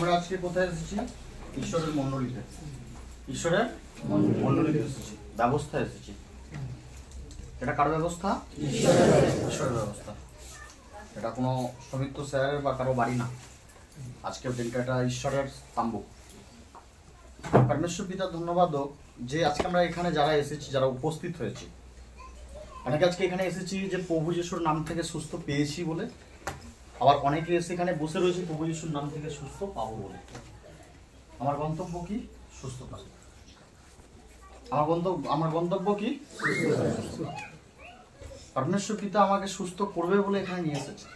আমরা আজকে কোথায় এসেছি? ঈশ্বরের মণ্ডলীতে, ঈশ্বরের মণ্ডলীতে এসেছি, ব্যবস্থায় এসেছি। এটা কার ব্যবস্থা? ঈশ্বরের ব্যবস্থা। এটা কোনো সমিত্র স্যারের বা কারো বাড়ি না। আজকের দিনটা এটা ঈশ্বরের স্তম্ভ। পরমেশ্বর পিতার ধন্যবাদ হোক যে আজকে আমরা এখানে যারা এসেছি, যারা উপস্থিত হয়েছি, অনেকে আজকে এখানে এসেছি যে প্রভু যিশুর নাম থেকে সুস্থ পেয়েছি বলে, আবার অনেকে এসে এখানে বসে রয়েছে প্রভু যিশুর নাম থেকে সুস্থ পাবো বলে। আমার গন্তব্য কি? সুস্থতা। আমার গন্তব্য কি? পরমেশ্বর পিতা আমাকে সুস্থ করবে বলে এখানে নিয়ে এসেছে।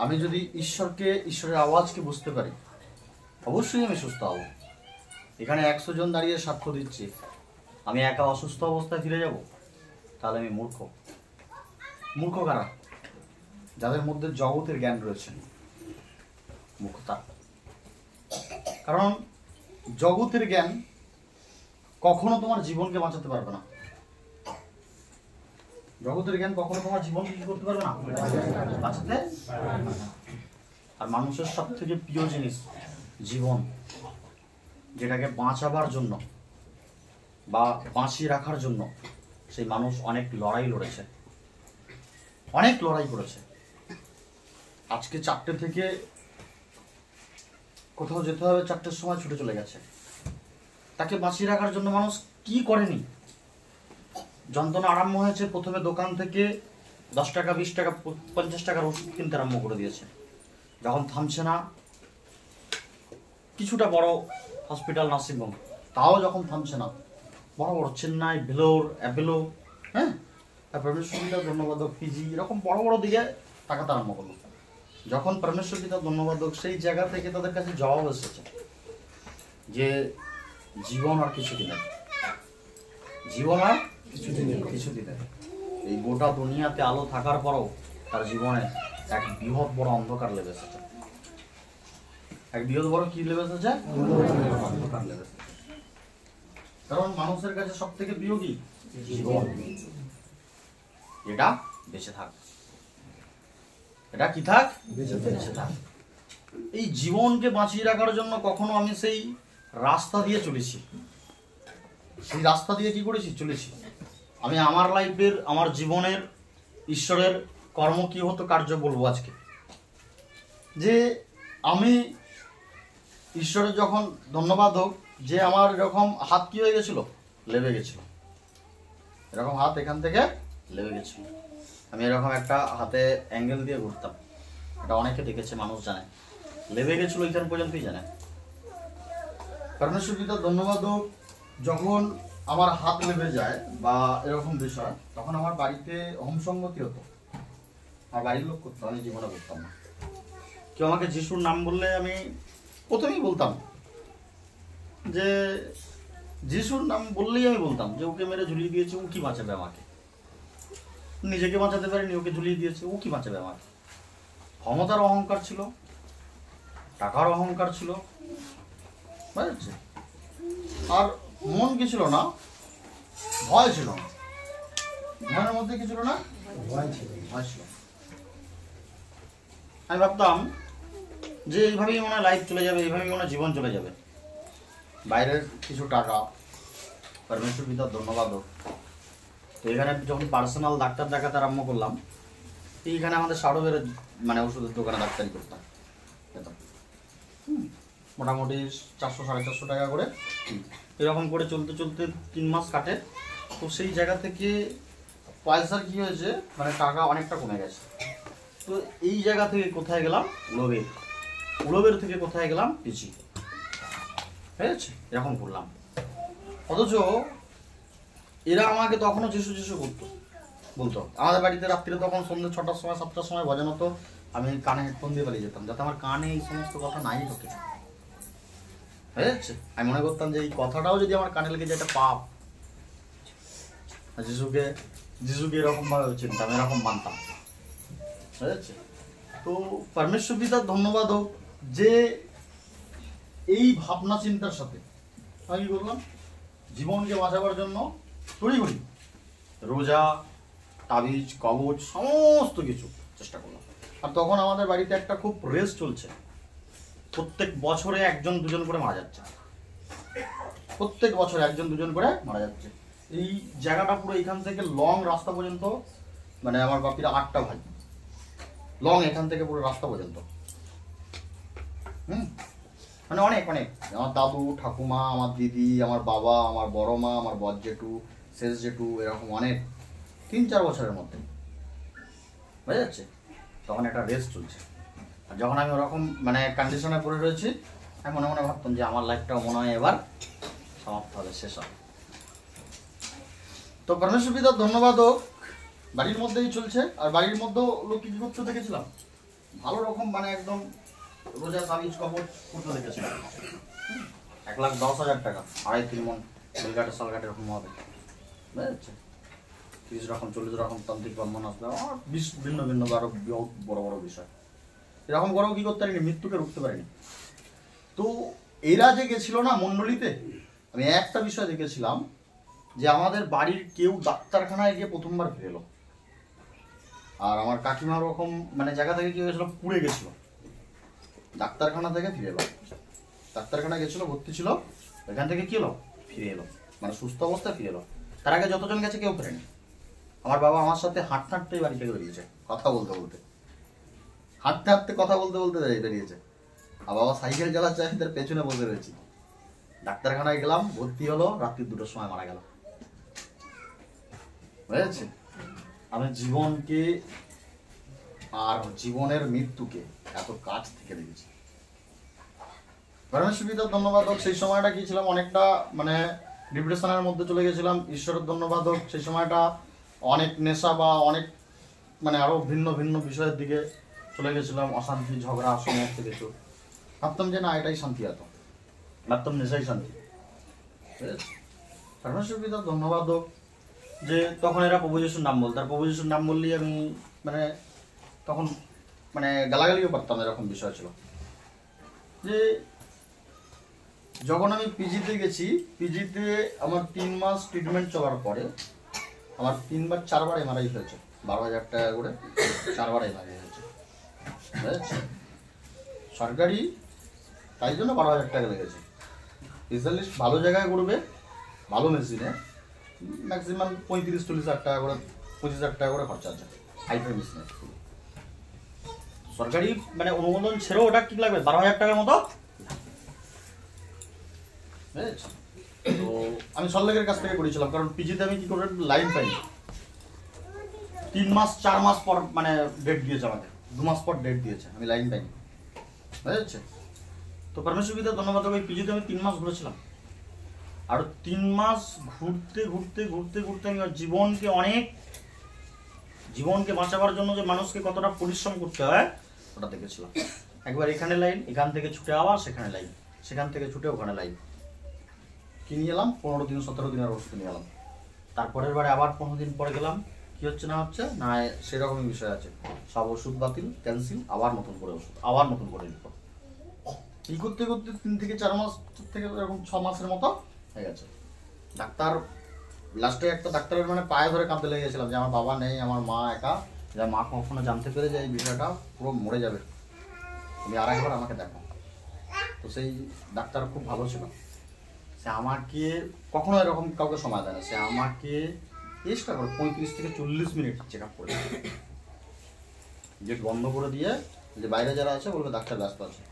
আমি যদি ঈশ্বরের আওয়াজকে বুঝতে পারি, অবশ্যই আমি সুস্থ হব। এখানে 100 জন দাঁড়িয়ে সাক্ষ্য দিচ্ছে, আমি একা অসুস্থ অবস্থায় ফিরে যাব, তাহলে আমি মূর্খ কারা? যাদের মধ্যে জগতের জ্ঞান রয়েছে। মূর্খতা। কারণ জগতের জ্ঞান কখনো তোমার জীবনকে বাঁচাতে পারবে না। জগতের জ্ঞান কখনো তোমার জীবনকে কি করতে পারবে না? বাঁচাতে। আর মানুষের সব থেকে প্রিয় জিনিস জীবন, যেটাকে বাঁচাবার জন্য বা বাঁচিয়ে রাখার জন্য সেই মানুষ অনেক লড়াই লড়েছে, অনেক লড়াই করেছে। আজকে 4টে থেকে কোথাও যেতে হবে, 4টের সময় ছুটে চলে গেছে। তাকে বাঁচিয়ে রাখার জন্য মানুষ কি করেনি? যন্ত্রণা আরম্ভ হয়েছে, প্রথমে দোকান থেকে 10 টাকা 20 টাকা 50 টাকার ওষুধ কিনতে আরম্ভ করে দিয়েছে। যখন থামছে না, কিছুটা বড় হসপিটাল নার্সিংহোম, তাও যখন থামছে না, বড় বড় চেন্নাই, ভেলোর, অ্যাপেলো, হ্যাঁ, পরমেশ্বর পিতার ধন্যবাদ, পিজি, এরকম বড় বড় দিকে টাকাতে আরম্ভ করলো। যখন পরমেশ্বর পিতার ধন্যবাদ, সেই জায়গা থেকে তাদের কাছে জবাব এসেছে যে জীবন আর কিছু দিনের, জীবন আর কিছু দিনের। এই গোটা দুনিয়াতে আলো থাকার পরও তার জীবনে এক বৃহৎ বড় অন্ধকার লেগে এসেছে। এক বৃহৎ বড় কি লেগে এসেছে? অন্ধকার লেগে এসেছে। কারণ মানুষের কাছে সব থেকে প্রিয় কি? জীবন। এটা বেঁচে থাক, এটা কি থাক? বেঁচে থাক। এই জীবনকে বাঁচিয়ে রাখার জন্য কখনো আমি সেই রাস্তা দিয়ে চলেছি, সেই রাস্তা দিয়ে কি করেছি? চলেছি। আমি আমার লাইফের, আমার জীবনের ঈশ্বরের কর্ম কি হতো কার্য বলবো আজকে। যে আমি ঈশ্বরের যখন ধন্যবাদ হোক যে আমার এরকম হাত কি হয়ে গেছিল? লেবে গেছিল। এরকম হাত এখান থেকে লেবে গেছিল। আমি এরকম একটা হাতে অ্যাঙ্গেল দিয়ে ঘুরতাম, এটা অনেকে দেখেছে, মানুষ জানে। লেবে গেছিল এখান পর্যন্তই জানে। পরমেশ্বর পিতার ধন্যবাদ হোক, যখন আমার হাত লেবে যায় বা এরকম বিষয়, তখন আমার বাড়িতে হোম সংগতি হতো। আর বাড়ির লোক করতো, আমি জীবনে করতাম না। কেউ আমাকে যিশুর নাম বললে আমি প্রথমেই বলতাম যে যিশুর নাম বললেই আমি বলতাম যে ওকে মেরে ঝুলিয়ে দিয়েছে, ও কি বাঁচাবে আমাকে? নিজেকে বাঁচাতে পারিনি, ওকে ঝুলিয়ে দিয়েছে, ও কি বাঁচাবে আমাকে? ক্ষমতার অহংকার ছিল, টাকার অহংকার ছিল, বুঝেছে? আর মন কি ছিল না? ভয় ছিল না। মনের মধ্যে কি ছিল না? ভয় ছিল। আমি ভাবতাম যে এইভাবেই মনে হয় লাইফ চলে যাবে, এইভাবেই মনে হয় জীবন চলে যাবে। বাইরের কিছু টাকা, পরমেশ্বর পিতার ধন্যবাদ হোক, তো এখানে যখন পার্সোনাল ডাক্তার দেখাতে আরম্ভ করলাম, এইখানে আমাদের সাড়বের মানে ওষুধের দোকানে ডাক্তারি করতাম, মোটামুটি 400-450 টাকা করে। এরকম করে চলতে চলতে 3 মাস কাটে। তো সেই জায়গা থেকে পয়সার কি হয়েছে, মানে টাকা অনেকটা কমে গেছে। তো এই জায়গা থেকে কোথায় গেলাম? উলবের থেকে কোথায় গেলাম? পিছি। হয়েছে, এরকম করলাম। অথচ এরা আমাকে তখনও যিশু যিশু বলতো। আমাদের বাড়িতে রাত্রিরে তখন সন্ধ্যে 6টার সময় 7টার সময় বাজানো তো, আমি কানে হেডফোন দিয়ে পালিয়ে যেতাম, যাতে আমার কানে এই সমস্ত কথা নাই ঢোকে। হয়েছে, আমি মনে করতাম যে এই কথাটাও যদি আমার কানে লেগে যায় এটা পাপ। যিশুকে এরকম ভাবে চিনতাম, এরকম মানতাম। হয়েছে। তো পরমেশ্বর পিতার ধন্যবাদ হোক যে এই ভাবনা চিন্তার সাথে আমি কি করলাম? জীবনকে বাঁচাবার জন্য তড়িঘড়ি রোজা, তাবিজ, কবচ সমস্ত কিছু চেষ্টা করলাম। আর তখন আমাদের বাড়িতে একটা খুব রেস চলছে, প্রত্যেক বছরে একজন দুজন করে মারা যাচ্ছে, প্রত্যেক বছরে একজন দুজন করে মারা যাচ্ছে। এই জায়গাটা পুরো এখান থেকে লং রাস্তা পর্যন্ত, মানে আমার বাপিরা 8টা ভাই, লং এখান থেকে পুরো রাস্তা পর্যন্ত। মানে অনেক অনেক, আমার দাদু ঠাকুমা, আমার দিদি, আমার বাবা, আমার বড় মা, আমার বড় জেঠু, শেষ জেঠু, এরকম অনেক 3-4 বছরের মধ্যে, বুঝা যাচ্ছে। তখন একটা রেস চলছে, আর যখন আমি ওরকম মানে কন্ডিশনে পড়ে রয়েছি, আমি মনে মনে ভাবতাম যে আমার লাইফটাও মনে হয় এবার সমাপ্ত হবে, শেষ হবে। তো পরমেশ্বর পিতার ধন্যবাদ হোক, বাড়ির মধ্যেই চলছে। আর বাড়ির মধ্যেও লোক কি করতে দেখেছিলাম, ভালো রকম মানে একদম রোজা তাবিজ কবর করতে দেখেছিলাম। 1,10,000 টাকা, 2.5-3 মন বেলঘাটে সালঘাটে এরকম হবে, বুঝা যাচ্ছে। 30 রকম 40 রকম তান্ত্রিক ব্রাহ্মণ আসবে, আর ভিন্ন ভিন্ন আরো বড় বড় বিষয়। এরকম করেও কি করতে পারিনি, মৃত্যুকে রুখতে পারিনি। তো এরা যে গেছিল না মণ্ডলীতে, আমি একটা বিষয় দেখেছিলাম যে আমাদের বাড়ির কেউ ডাক্তারখানায় গিয়ে প্রথমবার ফিরে এলো। আর আমার কাকিমা ওরকম মানে জায়গা থেকে কি হয়েছিল, পুড়ে গেছিল, ডাক্তারখানা থেকে ফিরে এলো। ডাক্তারখানায় গেছিল, ভর্তি ছিল, এখান থেকে কি হলো, ফিরে এলো, মানে সুস্থ অবস্থায় ফিরে এলো। তার আগে যতজন গেছে কেউ ফেরেনি। আমার বাবা আমার সাথে হাঁটতে হাঁটতেই বাড়ি থেকে বেরিয়েছে, কথা বলতে বলতে, হাঁটতে হাঁটতে কথা বলতে বলতে বেরিয়েছে। আর বাবা সাইকেল চালাচ্ছে, আমি তার পেছনে বসে রয়েছি। ডাক্তারখানায় গেলাম, ভর্তি হলো, রাত্রি 2টার সময় মারা গেল, বুঝেছে। আমি জীবনকে আর জীবনের মৃত্যুকে এত কাছ থেকে দেখেছি। পরমেশ্বর পিতার ধন্যবাদ হোক, সেই সময়টা কি ছিলাম অনেকটা মানে ডিপ্রেশনের মধ্যে চলে গেছিলাম। ঈশ্বরের ধন্যবাদ হোক, সেই সময়টা অনেক নেশা বা অনেক মানে আরো ভিন্ন ভিন্ন বিষয়ের দিকে চলে গেছিলাম, অশান্তি ঝগড়া সমস্ত কিছু। ভাবতাম যে না এটাই শান্তি, এত ভাবতাম নেশাই শান্তি। পরমেশ্বর পিতার ধন্যবাদ হোক যে তখন এরা প্রভু যিশুর নাম বলতো, আর প্রভু যিশুর নাম বললেই আমি মানে তখন মানে গালাগালিও পারতাম, এরকম বিষয় ছিল। যে যখন আমি পিজিতে গেছি, পিজিতে আমার 3 মাস ট্রিটমেন্ট চলার পরে আমার 3-4বার এমআরআই হয়েছে, 12,000 টাকা করে 4বার এমআরআই হয়েছে, বুঝেছি। সরকারি, তাই জন্য 12,000 টাকা লেগেছে। স্পেশালিস্ট ভালো জায়গায় করবে, ভালো মেশিনে ম্যাক্সিমাম 35-40,000 টাকা করে, 25,000 টাকা করে খরচা আছে হাইপার মেশিনে। সরকারি মানে অনুমোদন ছেড়েও ওটা কি লাগবে 12,000 টাকার মতো। তো আমি সল্লেকের কাছ থেকে করেছিলাম, কারণ পিজিতে আমি কি করে লাইন পাইনি। 3 মাস 4 মাস পর মানে ডেট দিয়েছে আমাকে, 2 মাস পর ডেট দিয়েছে, আমি লাইন পাইনি, বুঝেছে। তো পরমেশ্বর পিতার ধন্যবাদ, ওই পিজিতে আমি 3 মাস ঘুরেছিলাম। আর 3 মাস ঘুরতে ঘুরতে ঘুরতে ঘুরতে আমি জীবনকে বাঁচাবার জন্য যে মানুষকে কতটা পরিশ্রম করতে হয় ওটা দেখেছিলাম। একবার এখানে লাইন, এখান থেকে ছুটে আবার সেখানে লাইন, সেখান থেকে ছুটে ওখানে লাইন, কিনে এলাম 15 দিন 17 দিনের ওষুধ কিনে এলাম। তারপরের বারে আবার 15 দিন পরে গেলাম, কি হচ্ছে না সেরকমই বিষয় আছে, সব ওষুধ বাতিল, ক্যান্সেল, আবার নতুন করে ওষুধ, আবার নতুন করে রিপোর্ট। এই করতে করতে 3 থেকে 4 মাস থেকে এরকম 6 মাসের মতো হয়ে গেছে। ডাক্তার লাস্টে একটা ডাক্তারের মানে পায়ে ধরে কাঁদতে লেগে গেছিলাম যে আমার বাবা নেই, আমার মা একা, যা মা কখনো জানতে পেরে যে এই বিষয়টা পুরো মরে যাবে, তুমি আর একবার আমাকে দেখো। তো সেই ডাক্তার খুব ভালো ছিল, সে আমাকে কখনো এরকম কাউকে সময় দেয় না, সে আমাকে চেষ্টা করে 35 থেকে 40 মিনিট চেক আপ করে, গেট বন্ধ করে দিয়ে যে বাইরে যারা আছে বলবে ডাক্তার ব্যস্ত আছে,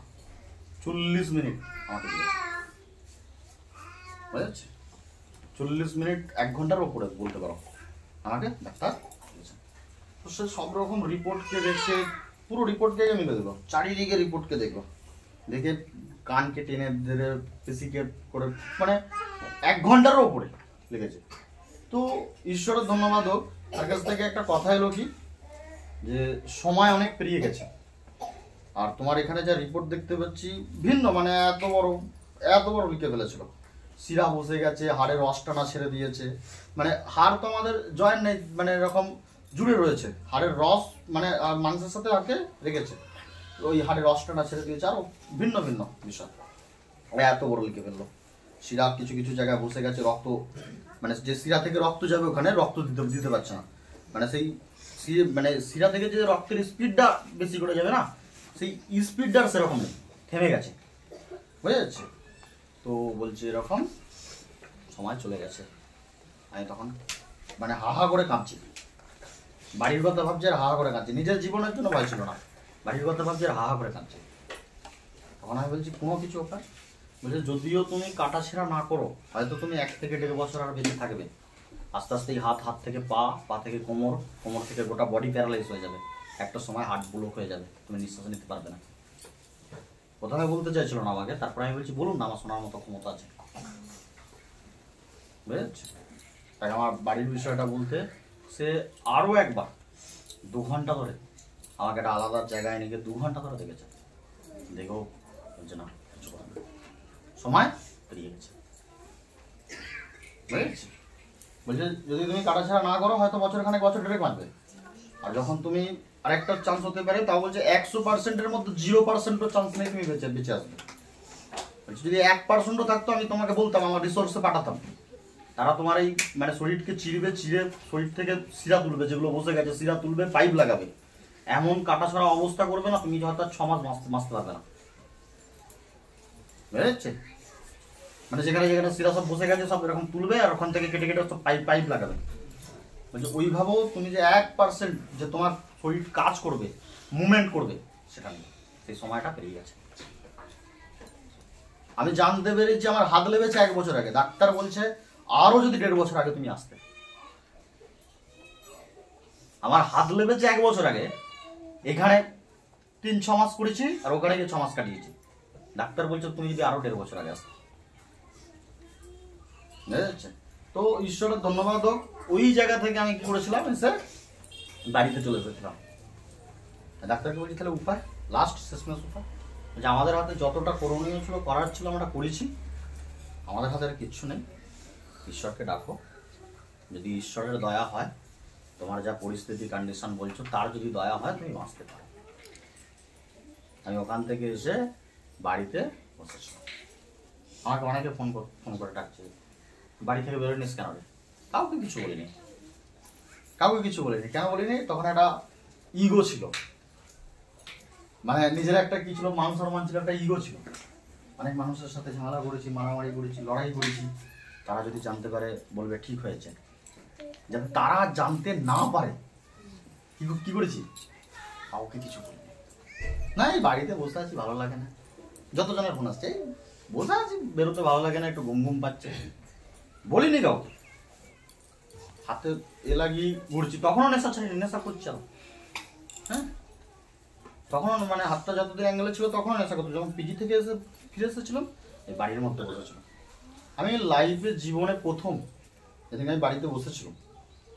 40 মিনিট আমাকে দিয়েছে, বুঝেছি। 40 মিনিট 1 ঘন্টার ওপরে বলতে পারো আমাকে ডাক্তার দিয়েছে। তো সে সব রকম রিপোর্টকে দেখে, পুরো রিপোর্টকে মিলে দিল, চারিদিকে রিপোর্টকে দেখলো, দেখে কানকে টেনে ধরে পেশিকে করে মানে 1 ঘন্টারও ওপরে লেগেছে। তো ঈশ্বরের ধন্যবাদ হোক, তার কাছ থেকে একটা কথা এলো কি যে সময় অনেক পেরিয়ে গেছে, আর তোমার এখানে যা রিপোর্ট দেখতে পাচ্ছি ভিন্ন, মানে এত বড় লিখে ফেলেছিল, শিরা বসে গেছে, হাড়ের রস টানা ছেড়ে দিয়েছে, মানে হাড় তো আমাদের জয়েন্ট নেই, মানে এরকম জুড়ে রয়েছে, হাড়ের রস মানে মাংসের সাথে আগে রেখেছে, ওই হাড়ের রস টানা ছেড়ে দিয়েছে, আরো ভিন্ন ভিন্ন বিষয়, এত বড় লিখে ফেললো। শিরা কিছু কিছু জায়গায় বসে গেছে, রক্ত মানে যে শিরা থেকে রক্ত যাবে ওখানে রক্ত দিতে পারছে না, মানে সেই মানে শিরা থেকে যে রক্তের স্পিডটা বেশি করে যাবে না, সেই স্পিডটা সেরকম নেই, থেমে গেছে, বুঝে যাচ্ছে। তো বলছে এরকম সময় চলে গেছে। আমি তখন মানে হাহা করে কাঁদছি, বাড়ির কথা ভাবছি আর হাহা করে কাঁদছি, নিজের জীবনের জন্য ভয় ছিল না, বাড়ির কথা ভাবছি আর হাহা করে কাঁদছি। তখন আমি বলছি কোনো কিছু ব্যাপার, বলছে যদিও তুমি কাটাছেঁড়া না করো হয়তো তুমি 1 থেকে 1.5 বছর আর বেঁচে থাকবে, আস্তে আস্তে হাত, হাত থেকে পা, পা থেকে কোমর, কোমর থেকে গোটা বডি প্যারালাইজ হয়ে যাবে, একটা সময় হার্ট ব্লক হয়ে যাবে, তুমি নিঃশ্বাস নিতে পারবে না। প্রথমে বলতে চাইছিল না আমাকে, তারপরে আমি বলছি বলুন না, আমার শোনার মতো ক্ষমতা আছে, বুঝেছ। তাই আমার বাড়ির বিষয়টা বলতে সে আরও একবার 2 ঘন্টা ধরে আমাকে একটা আলাদা জায়গায় নিয়ে 2 ঘন্টা ধরে দেখেছে, দেখো বলছে না কিছু করার নেই, সময় পেরিয়ে গেছে, বুঝেছি। বলছে যদি তুমি কাটাছেঁড়া না করো হয়তো বছরখানেক, বছর 1.5 বাঁচবে, আর যখন তুমি আরেকটা চান্স হতে পারে, তাও বলছে 100%-এর মধ্যে 0%-ও চান্স নেই তুমি বেঁচে আসবে। বলছে যদি 1%-ও থাকতো আমি তোমাকে বলতাম, আমার রিসোর্সে পাঠাতাম, তারা তোমার এই মানে শরীরকে চিরবে, চিরে শরীর থেকে শিরা তুলবে, যেগুলো বসে গেছে শিরা তুলবে, পাইপ লাগাবে, এমন কাটাছড়া অবস্থা করবে না, তুমি হয়তো 6 মাস বাঁচতে পারবে না, বুঝেছে। মানে যেখানে যেখানে শিরা সব বসে গেছে সব এরকম তুলবে আর ওখান থেকে কেটে কেটে সব পাইপ লাগাবে। বলছে ওইভাবেও তুমি যে 1% যে তোমার শরীর কাজ করবে, মুভমেন্ট করবে, সেটা নেই, সেই সময়টা পেরিয়ে গেছে। আমি জানতে পেরেছি আমার হাত লেগেছে 1 বছর আগে, ডাক্তার বলছে আরো যদি 1.5 বছর আগে তুমি আসতে। আমার হাত লেগেছে 1 বছর আগে, এখানে 3-6 মাস করেছি আর ওখানে গিয়ে 6 মাস কাটিয়েছি, ডাক্তার বলছে তুমি যদি আরো 1.5 বছর আগে আসতে, বুঝা যাচ্ছে। তো ঈশ্বরের ধন্যবাদ হোক, ওই জায়গা থেকে আমি কি করেছিলাম, স্যার বাড়িতে চলে এসেছিলাম। ডাক্তারকে বলছি তাহলে উপায়, লাস্ট শেষমেশ উপায়, যে আমাদের হাতে যতটা করণীয় ছিল, করার ছিল আমরা করেছি, আমাদের হাতে আর কিচ্ছু নেই, ঈশ্বরকে ডাকো, যদি ঈশ্বরের দয়া হয়, তোমার যা পরিস্থিতি কন্ডিশন বলছো তার যদি দয়া হয় তুমি বাঁচতে পারো। আমি ওখান থেকে এসে বাড়িতে বসেছিলাম, আমাকে অনেকে ফোন করে ডাকছে, বাড়ি থেকে বেরোনিস কেন রে? কাউকে কিছু বলিনি, কাউকে কিছু বলিনি। কেন বলিনি? তখন একটা ইগো ছিল, মানে নিজের একটা কি ছিল, মান সম্মান ছিল, একটা ইগো ছিল। অনেক মানুষের সাথে ঝামেলা করেছি, মারামারি করেছি, লড়াই করেছি, তারা যদি জানতে পারে বলবে ঠিক হয়েছে, যাতে তারা জানতে না পারে কি করেছি, কাউকে কিছু বলিনি। না এই বাড়িতে বসে আছি, ভালো লাগে না, যতজনের ফোন আসছে বসে আছি, বেরোতে ভালো লাগে না, একটু ঘুম ঘুম পাচ্ছে, বলিনি কাউকে। হাতে এ লাগিয়ে ঘুরছি, তখনও নেশা ছাড়িনি, নেশা করছি, হ্যাঁ তখন মানে হাতটা যতদিন অ্যাঙ্গেলে ছিল তখনও নেশা করতো। যখন পিজি থেকে ফিরে এসেছিলাম, এই বাড়ির মধ্যে বসেছিলাম। আমি লাইফে জীবনে প্রথম যেদিন আমি বাড়িতে বসেছিলাম,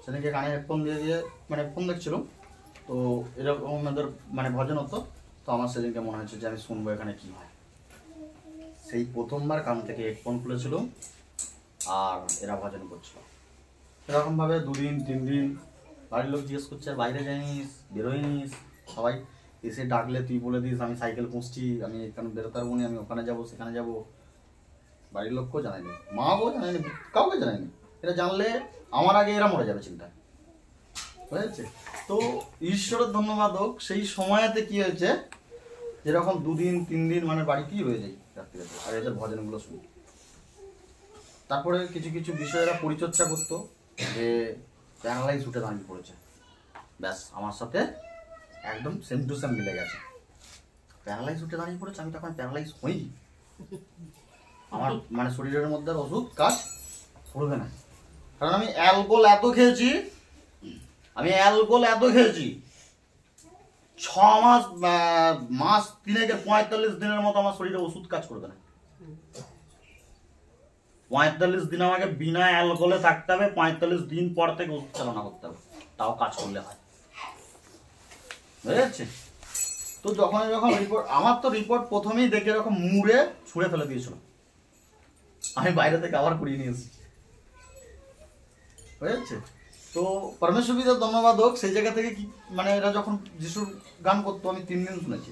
সেদিনকে কানে হেডফোন দিয়ে মানে ফোন দেখছিলাম, তো এরকম আমাদের মানে ভজন হতো, তো আমার সেদিনকে মনে হচ্ছে যে আমি শুনবো এখানে কি হয়। সেই প্রথমবার কান থেকে হেডফোন খুলেছিল আর এরা ভজন করছিল। এরকমভাবে 2 দিন 3 দিন বাড়ির লোক জিজ্ঞেস করছে বাইরে যাইনিস, বেরোয়নিস, সবাই এসে ডাকলে তুই বলে দিস আমি সাইকেল পুষছি, আমি এখানে বেরোতে পারবো না, আমি ওখানে যাবো সেখানে যাবো। বাড়ির লোককেও জানায়নি, মা বউ জানায়নি, কাউকে জানায়নি। এটা জানলে আমার আগে এরা মরে যাবে চিন্তা, বুঝেছে। তো ঈশ্বরের ধন্যবাদ হোক, সেই সময়তে কি হয়েছে, যেরকম 2 দিন 3 দিন মানে বাড়িতেই রয়ে যাই রাত্রিতে, আর এদের ভজনগুলো শুনি। তারপরে কিছু কিছু বিষয় এরা পরিচর্যা করতো, যে প্যারালাইজ উঠে দাঁড়িয়ে পড়েছে, ব্যাস আমার সাথে একদম সেম টু সেম মিলে গেছে। প্যারালাইজ উঠে দাঁড়িয়ে পড়েছে, আমি তখন প্যারালাইজ হই, আমার মানে শরীরের মধ্যে ওষুধ কাজ করবে না, কারণ আমি অ্যালকোহল এত খেয়েছি, 6 মাস মাস 45 দিনের মতো আমার শরীরে ওষুধ কাজ করবে না। 45 দিন আমাকে বিনা অ্যালকোহলে থাকতে হবে, 45 দিন পর থেকে ওষুধ চালনা করতে হবে, তাও কাজ করলে হয়, বুঝেছে। তো যখন রিপোর্ট, আমার তো রিপোর্ট প্রথমেই দেখে এরকম মুড়ে ছুঁড়ে ফেলে দিয়েছিল, আমি বাইরে থেকে আবার করিয়ে নিয়ে এসেছি, বুঝেছে। তো পরমেশ্বরীদের ধন্যবাদ হোক, সেই জায়গা থেকে কি মানে এরা যখন যিশুর গান করতো আমি 3 দিন শুনেছি।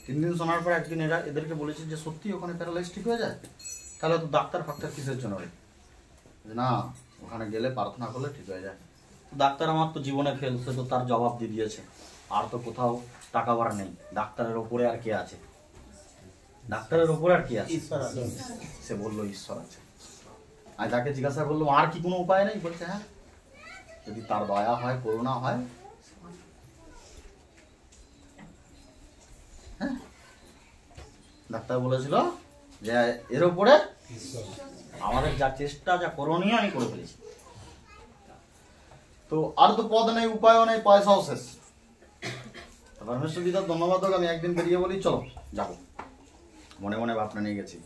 3 দিন শোনার পর একদিন এদেরকে বলেছে যে সত্যি ওখানে প্যারালাইজ ঠিক হয়ে যায়, তাহলে তো ডাক্তার কিসের জন্য, না ওখানে গেলে প্রার্থনা করলে ঠিক হয়ে যায়। ডাক্তার আমার তো জীবনে ফেল, সে তো তার জবাব দিয়ে দিয়েছে, আর তো কোথাও টাকা ভাড়া নেই, ডাক্তারের ওপরে আর কে আছে, ডাক্তারের উপর আর কি আছে? ঈশ্বর আছে। সে বললো ঈশ্বর আছে। আমি তাকে জিজ্ঞাসা করলাম আর কি কোনো উপায় নেই? বলছে হ্যাঁ, যদি তার দয়া হয়, করুণা হয়। হ্যাঁ, ডাক্তার বলেছিল যে এর উপরে আমাদের যা চেষ্টা, যা করণীয় আমি করে ফেলেছি। তো আর তো পদ নেই, উপায়ও নেই, পয়সাও শেষ। পরমেশ্বর পিতার ধন্যবাদ হোক, আমি একদিন বেরিয়ে বলি চলো যাবো। মনে মনে ভাবনা নিয়ে গেছি,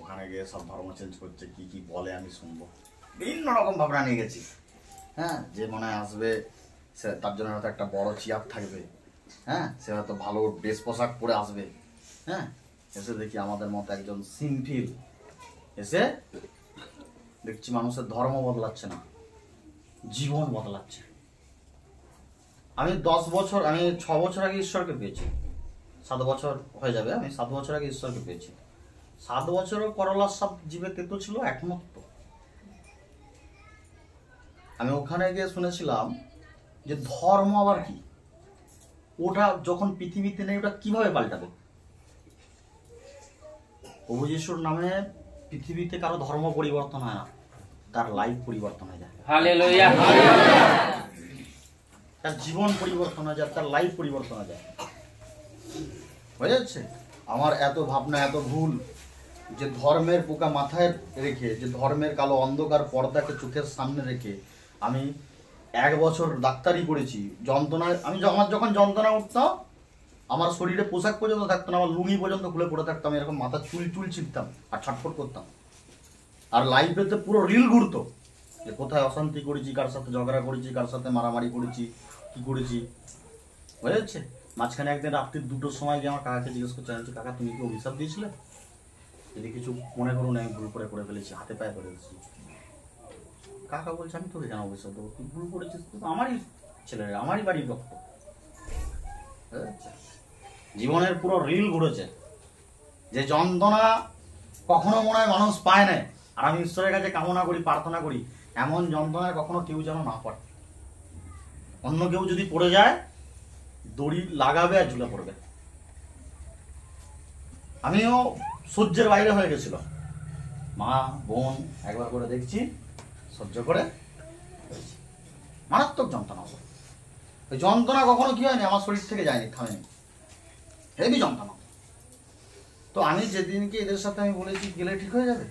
ওখানে গিয়ে সব ধর্ম চেঞ্জ করছে, কি কি বলে আমি শুনবো, বিভিন্ন রকম ভাবনা নিয়ে গেছি। হ্যাঁ, যে মনে হয় আসবে সে, তার জন্য হয়তো একটা বড় চেয়ার থাকবে। হ্যাঁ, সে হয়তো ভালো ড্রেস পোশাক পরে আসবে। হ্যাঁ, এসে দেখি আমাদের মতো একজন সিম্পল এসে দেখছি মানুষের ধর্ম বদলাচ্ছে না, জীবন বদলাচ্ছে। আমি 6 বছর আগে ঈশ্বরকে পেয়েছি। 7 বছর হয়ে যাবে, আমি 7 বছর আগে ঈশ্বরকে পেয়েছি। 7 বছরও করলার সব জীবে তেতো ছিল একমাত্র। আমি ওখানে গিয়ে শুনেছিলাম যে ধর্ম আবার কি, ওটা যখন পৃথিবীতে নেই ওটা কিভাবে পাল্টাবে। প্রভু যিশুর নামে পৃথিবীতে কারো ধর্ম পরিবর্তন হয় না, তার লাইফ পরিবর্তন হয়ে যায়। হালেলুয়া। তার জীবন পরিবর্তন হয়ে যায়, তার লাইফ পরিবর্তন হয়ে যায়। হয়ে যাচ্ছে আমার এত ভাবনা, এত ভুল, যে ধর্মের পোকা মাথায় রেখে, যে ধর্মের কালো অন্ধকার পর্দাকে চোখের সামনে রেখে আমি 1 বছর ডাক্তারি করেছি। যন্ত্রণায় আমার যখন যন্ত্রণা উঠতাম, আমার শরীরে পোশাক পর্যন্ত থাকতো না, আমার লুঙ্গি পর্যন্ত খুলে পড়ে থাকতাম, এরকম মাথা চুল ছিঁড়তাম আর ছটফট করতাম। আর লাইফেতে পুরো রিল ঘুরতো যে কোথায় অশান্তি করেছি, কার সাথে ঝগড়া করেছি, কার সাথে মারামারি করেছি, কি করেছি। হয়ে যাচ্ছে মাঝখানে একদিন রাত্রির 2টোর সময় গিয়ে আমার কাকাকে জিজ্ঞেস করছে, কাকা তুমি কি অভিশাপ দিয়েছিলে? যদি কিছু মনে করুন, আমি ভুল করে ফেলেছি, হাতে পায়ে করে ফেলেছি। কাকা বলছে আমি তোকে কেন অভিশাপ দেবো, তুই ভুল করেছিস, তুই তো আমারই ছেলেরা, আমারই বাড়ির রক্ত। জীবনের পুরো রিল ঘুরেছে, যে যন্ত্রণা কখনো মনে হয় মানুষ পায় না। আর আমি ঈশ্বরের কাছে কামনা করি, প্রার্থনা করি, এমন যন্ত্রণায় কখনো কেউ যেন না পড়ে। অন্য কেউ যদি পড়ে যায়, দড়ি লাগাবে আর ঝুলে পড়বে। আমিও সহ্যের বাইরে হয়ে গেছিল, মা বোন একবার করে দেখছি, সহ্য করে মারাত্মক যন্ত্রণা হলো। ওই যন্ত্রণা কখনো কি হয়নি, আমার শরীর থেকে যায়নি, থামেনি, হেভি যন্ত্রণা। তো আমি যেদিনকে এদের সাথে আমি বলেছি গেলে ঠিক হয়ে যাবে,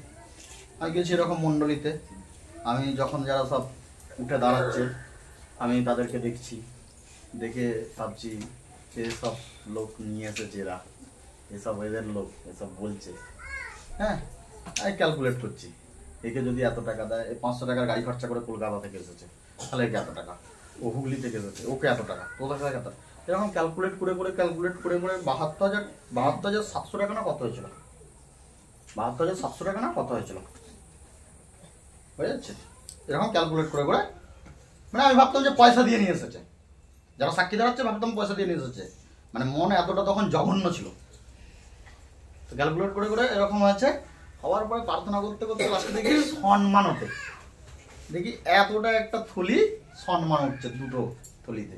আমি গেছি এরকম মণ্ডলীতে। আমি যখন যারা সব উঠে দাঁড়াচ্ছে, আমি তাদেরকে দেখছি, দেখে ভাবছি এসব লোক নিয়ে এসেছে এরা, এসব এদের লোক, এসব বলছে। হ্যাঁ, আমি ক্যালকুলেট করছি, একে যদি এত টাকা দেয়, 500 টাকার গাড়ি খরচা করে কলকাতা থেকে এসেছে, তাহলে একে এত টাকা, ও হুগলি থেকে এসেছে, ওকে এত টাকা, তোদের কাছে এত, এরকম ক্যালকুলেট করে 72,700 টাকা না কত হয়েছিল, 72,700 টাকা না কত হয়েছিল, হয়ে যাচ্ছে। এরকম ক্যালকুলেট করে মানে আমি ভাবতাম যে পয়সা দিয়ে নিয়ে এসেছে, যারা সাক্ষী দাঁড়াচ্ছে ভাবতাম পয়সা দিয়ে নিয়ে এসেছে, মানে মন এতটা তখন জঘন্য ছিল। তো ক্যালকুলেট করে এরকম হয়েছে। হওয়ার পরে প্রার্থনা করতে লাস্টে দেখি সম্মান হতে, দেখি এতটা একটা থলি সম্মান উঠছে 2টো থলিতে।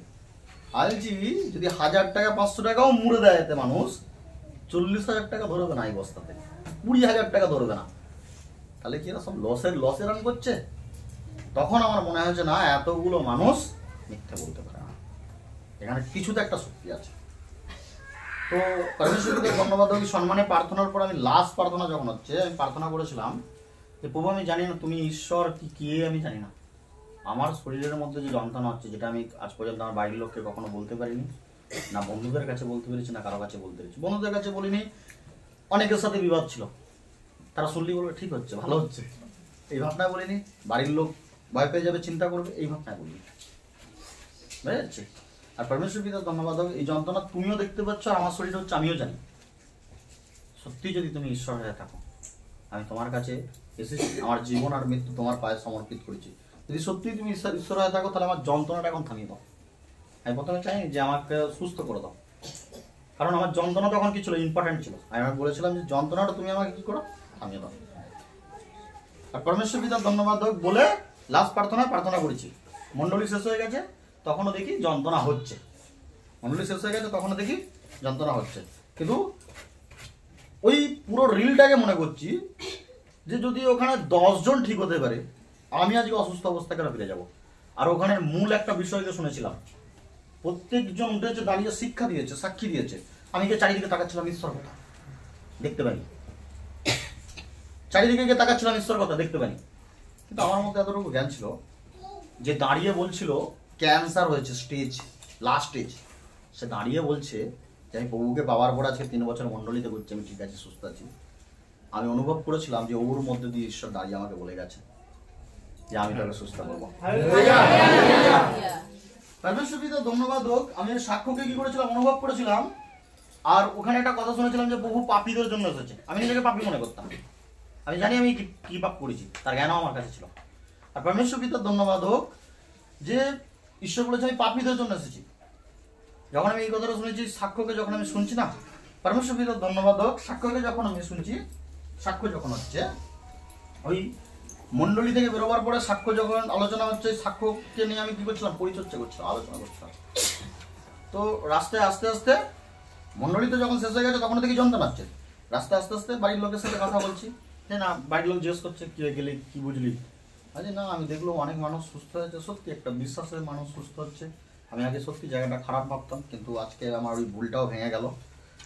আলছি যদি 1000 টাকা 500 টাকাও মুড়ে দেয় এতে মানুষ, 40,000 টাকা ধরবে না এই বস্তাতে, 20,000 টাকা ধরবে না, তাহলে কি এরা সব লসে রান করছে। তখন আমার মনে হয়েছে না, এতগুলো মানুষ মিথ্যা বলতে পারে না, এখানে কিছুতে একটা শক্তি আছে। তো পরমেশ্বরকে ধন্যবাদ হোক, সম্মানে প্রার্থনার পর আমি লাস্ট প্রার্থনা যখন হচ্ছে, আমি প্রার্থনা করেছিলাম যে প্রভু আমি জানি না তুমি ঈশ্বর কি কে, আমি জানি না, আমার শরীরের মধ্যে যে যন্ত্রণা হচ্ছে, যেটা আমি আজ পর্যন্ত আমার বাড়ির লোককে কখনো বলতে পারিনি, না বন্ধুদের কাছে বলতে পেরেছি, না কারো কাছে বলতে পেরেছি। বন্ধুদের কাছে বলিনি, অনেকের সাথে বিবাদ ছিল, তারা শুনলেই বলবে ঠিক হচ্ছে, ভালো হচ্ছে, এই ভাবনায় বলিনি। বাড়ির লোক ভয় পেয়ে যাবে, চিন্তা করবে, এই ভাবনায় বলিনি, বুঝে যাচ্ছে। আর পরমেশ্বর পিতা ধন্যবাদ হোক, এই যন্ত্রণা তুমিও দেখতে পাচ্ছ, আর আমার শরীর হচ্ছে, আমিও জানি। সত্যি যদি তুমি ঈশ্বর হয়ে থাকো, আমি তোমার কাছে এসেছি, আমার জীবন আর মৃত্যু তোমার পায়ে সমর্পিত করেছি। যদি সত্যি তুমি ঈশ্বর হয়ে থাকো, তাহলে আমার যন্ত্রণাটা এখন থামিয়ে দাও। আমি প্রথমে চাই যে আমাকে সুস্থ করে দাও, কারণ আমার যন্ত্রণা তখন কি ছিল, ইম্পর্টেন্ট ছিল। আমি বলেছিলাম যে যন্ত্রণাটা তুমি আমাকে কি করো, থামিয়ে দাও। আর পরমেশ্বর পিতার ধন্যবাদ হোক বলে লাস্ট প্রার্থনা করেছি। মণ্ডলী শেষ হয়ে গেছে, তখনও দেখি যন্ত্রণা হচ্ছে, মণ্ডলী শেষ হয়ে গেছে, তখনও দেখি যন্ত্রণা হচ্ছে। কিন্তু ওই পুরো রিলটাকে মনে করছি যে যদি ওখানে 10 জন ঠিক হতে পারে, আমি আজকে অসুস্থ অবস্থা কেন ফিরে যাব। আর ওখানে মূল একটা বিষয়কে শুনেছিলাম, প্রত্যেকজন উঠেছে, দাঁড়িয়ে শিক্ষা দিয়েছে, সাক্ষী দিয়েছে। আমি গিয়ে চারিদিকে তাকাচ্ছিলাম, ঈশ্বর কথা দেখতে পাই। চারিদিকে গিয়ে তাকাচ্ছিলাম, ঈশ্বর কথা দেখতে পাই। কিন্তু আমার মধ্যে এতটুকু জ্ঞান ছিল যে দাঁড়িয়ে বলছিল ক্যান্সার হয়েছে, স্টেজ লাস্ট স্টেজ। সে দাঁড়িয়ে বলছে যে আমি প্রভুকে পাওয়ার পর আজকে 3 বছর মণ্ডলীতে করছি, আমি ঠিক আছি, সুস্থ আছি। আমি অনুভব করেছিলাম যে ওর মধ্যে দিয়ে ঈশ্বর দাঁড়িয়ে আমাকে বলে গেছে যে আমি তাকে সুস্থ করবো। ধন্যবাদ হোক। আমি সাক্ষ্যকে কি করেছিলাম, অনুভব করেছিলাম। আর ওখানে একটা কথা শুনেছিলাম যে বহু পাপীদের জন্য এসেছে। আমি নিজেকে পাপী মনে করতাম, আমি জানি আমি কি পাপ করেছি, তার জ্ঞানও আমার কাছে ছিল। আর পরমেশ্বর পিতার ধন্যবাদ হোক যে ঈশ্বর বলেছে আমি পাপীদের জন্য এসেছি। যখন আমি এই কথাটা শুনেছি, সাক্ষ্যকে যখন আমি শুনছি না, পরমেশ্বর পিতার ধন্যবাদ হোক, সাক্ষ্যকে যখন আমি শুনছি, সাক্ষ্য যখন হচ্ছে ওই মণ্ডলী থেকে বেরোবার পরে সাক্ষ্য যখন আলোচনা হচ্ছে, সাক্ষ্যকে নিয়ে আমি কি করছিলাম, পরিচর্যা করছিলাম, আলোচনা করছিলাম। তো রাস্তায় আস্তে আস্তে মণ্ডলীতে যখন শেষ হয়ে গেছে, তখন থেকে যন্ত্রণা হচ্ছে। রাস্তায় আস্তে আস্তে বাড়ির লোকের সাথে কথা বলছি, যে না, বাড়ির লোক জিজ্ঞেস করছে কি গেলে, কি বুঝলি? আরে না, আমি দেখলাম অনেক মানুষ সুস্থ হয়েছে, সত্যি একটা বিশ্বাসের মানুষ সুস্থ হচ্ছে। আমি আগে সত্যি জায়গাটা খারাপ ভাবতাম, কিন্তু আজকে আমার ওই ভুলটাও ভেঙে গেল।